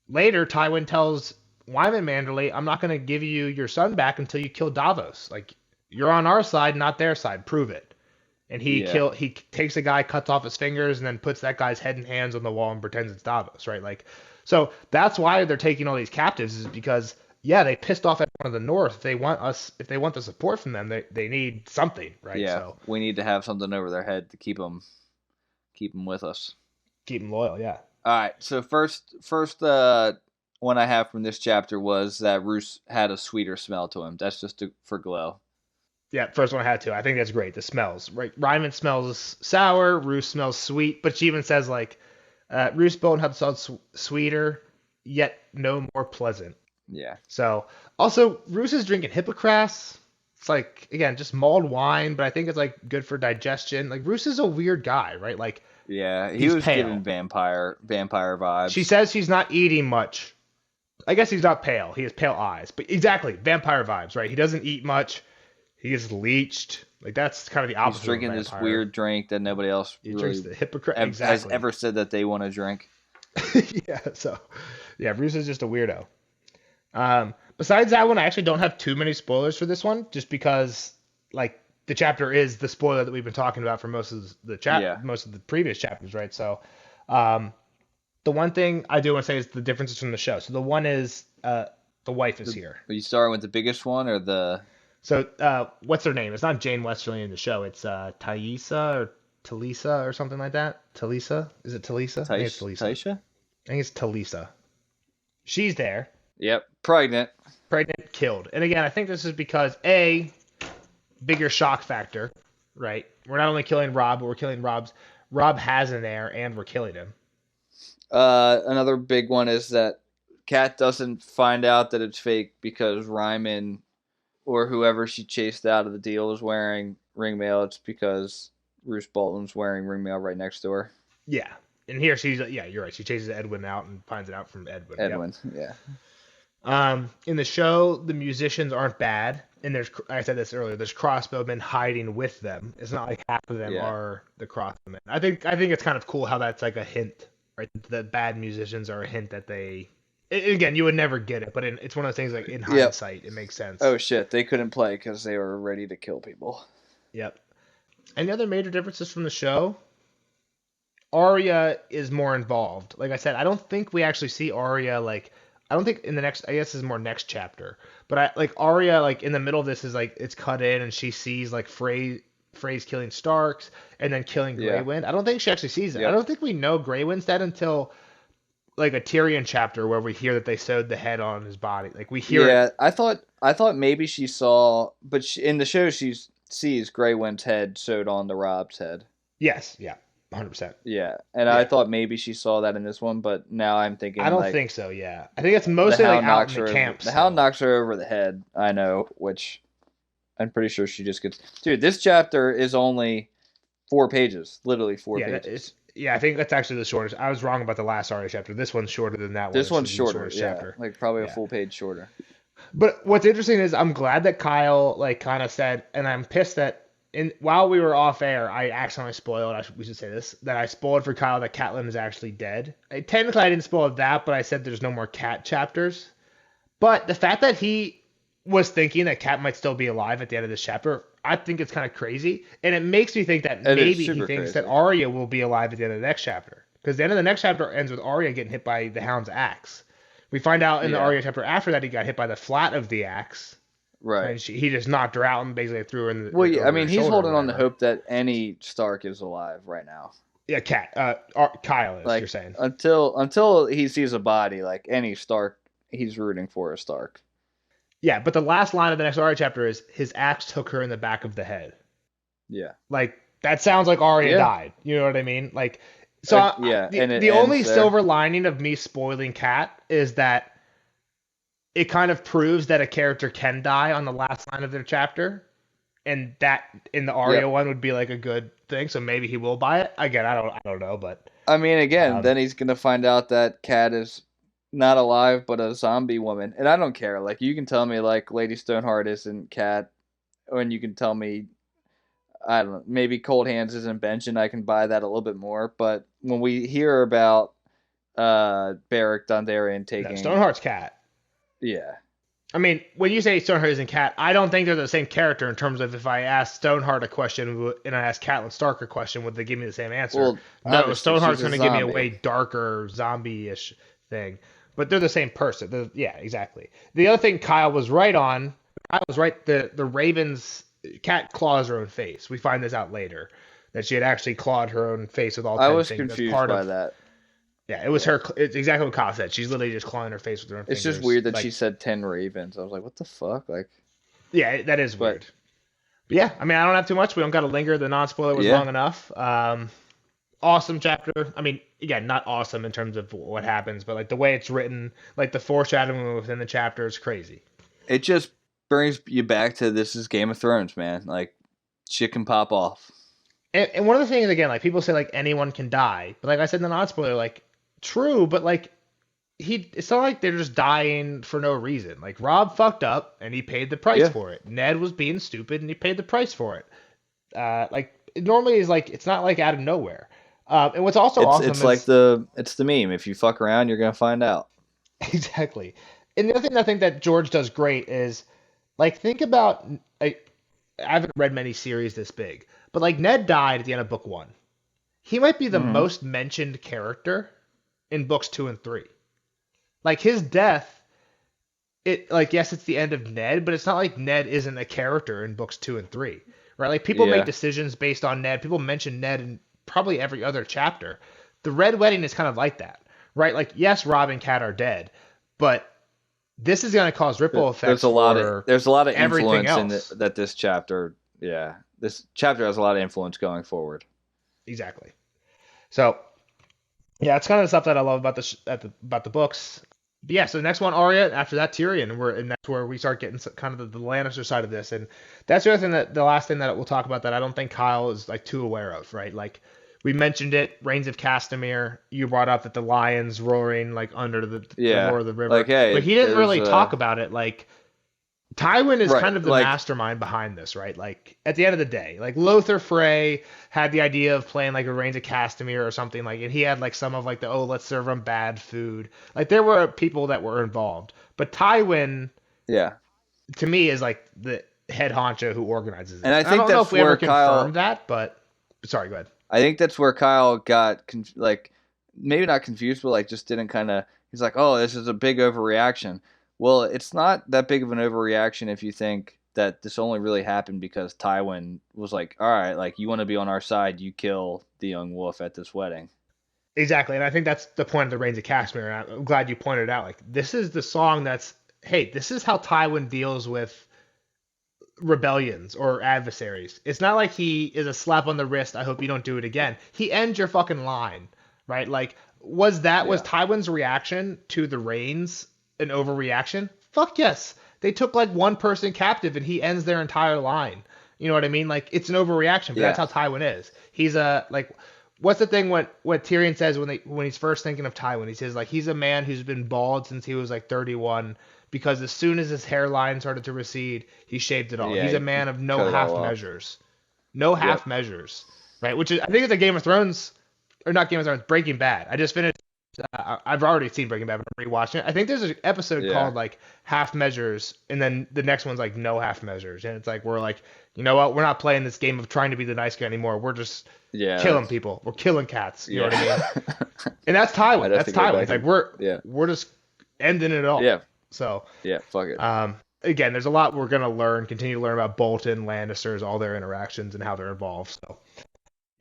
Later, Tywin tells Wyman Manderley, "I'm not going to give you your son back until you kill Davos. Like, you're on our side, not their side. Prove it." and Yeah. he takes a guy, cuts off his fingers, and then puts that guy's head and hands on the wall and pretends it's Davos, right? Like, so that's why they're taking all these captives, is because yeah, they pissed off everyone in the North. If they want the support from them, they need something, right? Yeah, So we need to have something over their head to keep them with us. keep them loyal, yeah. All right. So first one I have from this chapter was that Roose had a sweeter smell to him. That's just for glow. Yeah, first one I had to. I think that's great. The smells, right? Ryman smells sour. Roose smells sweet, but she even says like, Roose Bolton had smelled sweeter, yet no more pleasant. Yeah. So also Roose is drinking Hippocras. It's like again just mulled wine, but I think it's like good for digestion. Like Roose is a weird guy, right? Like Yeah, he he's was pale. giving vampire vibes. She says he's not eating much. I guess he's not pale. He has pale eyes, but exactly vampire vibes, right? He doesn't eat much. He is leached. Like that's kind of the opposite. He's drinking of a this vampire. weird drink that nobody else He really drinks the Hippocras. has Exactly. ever said that they want to drink. Yeah. So, yeah, Bruce is just a weirdo. Besides that one, I actually don't have too many spoilers for this one, just because like the chapter is the spoiler that we've been talking about for most of most of the previous chapters, right? So, the one thing I do want to say is the differences from the show. So the one is the wife is here. Are you starting with the biggest one or the? So what's her name? It's not Jane Westerly in the show. It's Thaisa or Talisa or something like that. Talisa? Is it Talisa? I think it's Talisa. Taisha? I think it's Talisa. She's there. Yep, pregnant. Pregnant, killed. And again, I think this is because A, bigger shock factor, right? We're not only killing Rob, but we're killing Rob has an heir, and we're killing him. Another big one is that Kat doesn't find out that it's fake because Ryman or whoever she chased out of the deal is wearing ring mail. It's because Roose Bolton's wearing ring mail right next to her. Yeah. And here you're right. She chases Edwin out and finds it out from Edwin. Edwin, yep. Yeah. In the show, the musicians aren't bad, and I said this earlier. There's crossbowmen hiding with them. It's not like half of them are the crossbowmen. I think it's kind of cool how that's like a hint, right? The bad musicians are a hint that they. Again, you would never get it, but it's one of those things like in hindsight, it makes sense. Oh shit, they couldn't play because they were ready to kill people. Yep. Any other major differences from the show? Arya is more involved. Like I said, I don't think we actually see Arya like. I don't think in the next. I guess this is more next chapter. But Arya like in the middle of this is like it's cut in and she sees like Frey's killing Starks and then killing Grey Wind. I don't think she actually sees it. I don't think we know Grey Wind's dead until like a Tyrion chapter where we hear that they sewed the head on his body. Like we hear. Yeah, I thought maybe she saw, but in the show she sees Grey Wind's head sewed on to Rob's head. Yes. Yeah. 100%. Yeah, and I thought maybe she saw that in this one, but now I'm thinking I don't think so. Yeah, I think it's mostly like out in the camps. The Hound knocks her over the head. I know, which I'm pretty sure she just gets. Dude, this chapter is only 4 pages, literally 4 pages. I think that's actually the shortest. I was wrong about the last Arya chapter. This one's shorter than that one. This one's shorter, chapter. Like probably a full page shorter. But what's interesting is I'm glad that Kyle like kind of said, and I'm pissed that. While we were off air, I accidentally spoiled. We should say this: that I spoiled for Kyle that Catelyn is actually dead. Technically, I didn't spoil that, but I said there's no more Cat chapters. But the fact that he was thinking that Cat might still be alive at the end of this chapter, I think it's kind of crazy, and it makes me think that maybe he thinks crazy that Arya will be alive at the end of the next chapter, because the end of the next chapter ends with Arya getting hit by the Hound's axe. We find out in the Arya chapter after that he got hit by the flat of the axe. Right. And he just knocked her out and basically threw her in the. Well, yeah, I mean, he's holding on to hope that any Stark is alive right now. Yeah, Kyle is. You're saying until he sees a body, like any Stark, he's rooting for a Stark. Yeah, but the last line of the next Arya chapter is his axe took her in the back of the head. Yeah. Like that sounds like Arya died. You know what I mean? Like, so the only silver lining of me spoiling Cat is that. It kind of proves that a character can die on the last line of their chapter, and that in the Arya one would be like a good thing. So maybe he will buy it. Again, I don't know, but I mean, again, then he's gonna find out that Cat is not alive but a zombie woman, and I don't care. Like you can tell me like Lady Stoneheart isn't Cat, and you can tell me I don't know, maybe Cold Hands isn't Benjen. I can buy that a little bit more. But when we hear about Beric Dondarrion taking Stoneheart's Cat. Yeah. I mean, when you say Stoneheart and Cat, I don't think they're the same character in terms of if I ask Stoneheart a question and I ask Catelyn Stark a question, would they give me the same answer? Well, No, obviously, Stoneheart's she's a going to give me a zombie. way darker zombie-ish thing. But they're the same person. Yeah, exactly. The other thing Kyle was right on, Kyle was right, the Raven's cat claws her own face. We find this out later, that she had actually clawed her own face with all I 10 was fingers. That's confused part by of, that. yeah, it was her, it's exactly what Kyle said. She's literally just clawing her face with her own It's fingers. just weird that Like, she said 10 ravens. I was like, what the fuck? Like, yeah, that is but weird. But yeah, I mean, I don't have too much. We don't got to linger. The non-spoiler was Yeah. long enough. Awesome chapter. I mean, again, not awesome in terms of what happens, but like the way it's written, like the foreshadowing within the chapter is crazy. it just brings you back to this is Game of Thrones, man. Like, shit can pop off. And one of the things, again, like people say, like anyone can die, but like I said in the non-spoiler, like true, but like it's not like they're just dying for no reason. Like Rob fucked up and he paid the price Yeah. for it. Ned was being stupid and he paid the price for it. Like it normally is like it's not like out of nowhere. And what's also awesome It's is like the meme. If you fuck around, you're gonna find out. exactly. And the other thing I think that George does great is like think about I haven't read many series this big, but like Ned died at the end of book 1. He might be the Mhm. most mentioned character in books 2 and 3. Like his death, it like yes, it's the end of Ned, but it's not like Ned isn't a character in books 2 and 3, right? Like people Yeah. make decisions based on Ned. People mention Ned in probably every other chapter. The Red Wedding is kind of like that, right? Like yes, Rob and Cat are dead, but this is going to cause ripple effects. There's a lot of everything influence in else. that this chapter. Yeah, this chapter has a lot of influence going forward. Exactly. So yeah, it's kind of the stuff that I love about about the books. But yeah, so the next one, Arya. After that, Tyrion, and that's where we start getting kind of the Lannister side of this, and that's the other thing the last thing that we'll talk about that I don't think Kyle is like too aware of, right? Like we mentioned it, Reigns of Castamere. You brought up that the lions roaring like under the roar of the river, like, hey, but he didn't really there's, talk about it. Like Tywin is Right, kind of the like- mastermind behind this, right? Like at the end of the day, like Lothar Frey had the idea of playing like a Reigns of Castamere or something like, and he had like some of like the let's serve them bad food. Like there were people that were involved, but Tywin Yeah, to me is like the head honcho who organizes it. And I think don't know that's if we ever where Kyle- confirmed that, but sorry, go ahead. I think that's where Kyle got like maybe not confused, but like just didn't kind of. He's like, oh, this is a big overreaction. Well, it's not that big of an overreaction if you think that this only really happened because Tywin was like, all right, like you want to be on our side, you kill the young wolf at this wedding. Exactly, and I think that's the point of the Reigns of Castamere. And I'm glad you pointed it out. Like this is the song that's hey, this is how Tywin deals with rebellions or adversaries. It's not like he is a slap on the wrist. I hope you don't do it again. He ends your fucking line, right? Like was Tywin's reaction to the Reigns an overreaction? Fuck yes. They took like one person captive and he ends their entire line. You know what I mean? Like it's an overreaction, but that's how Tywin is. He's a like what's the thing what Tyrion says when he's first thinking of Tywin? He says like he's a man who's been bald since he was like 31 because as soon as his hairline started to recede, he shaved it all. Yeah, He's a he man of cut no it half all off. measures. No half measures. Right? Which is I think it's a Game of Thrones or not Game of Thrones, Breaking Bad. I just finished I've already seen Breaking Bad, but I'm rewatching it. I think there's an episode called like Half Measures, and then the next one's like No Half Measures, and it's like we're like, you know what? We're not playing this game of trying to be the nice guy anymore. We're just killing people. We're killing cats. You know what I mean? And that's Tywin. I'd have That's to go Tywin. back It's like and- we're just ending it all. Yeah, So yeah, fuck it. again, there's a lot we're gonna continue to learn about Bolton, Lannisters, all their interactions and how they're involved. So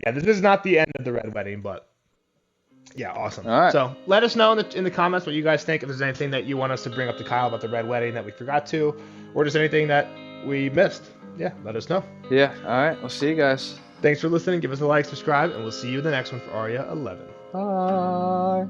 yeah, this is not the end of the Red Wedding, but. Yeah, awesome. All right. So let us know in the comments what you guys think. If there's anything that you want us to bring up to Kyle about the Red Wedding that we forgot to, or just anything that we missed. Yeah, let us know. Yeah, all right. We'll see you guys. Thanks for listening. Give us a like, subscribe, and we'll see you in the next one for Arya 11. Bye.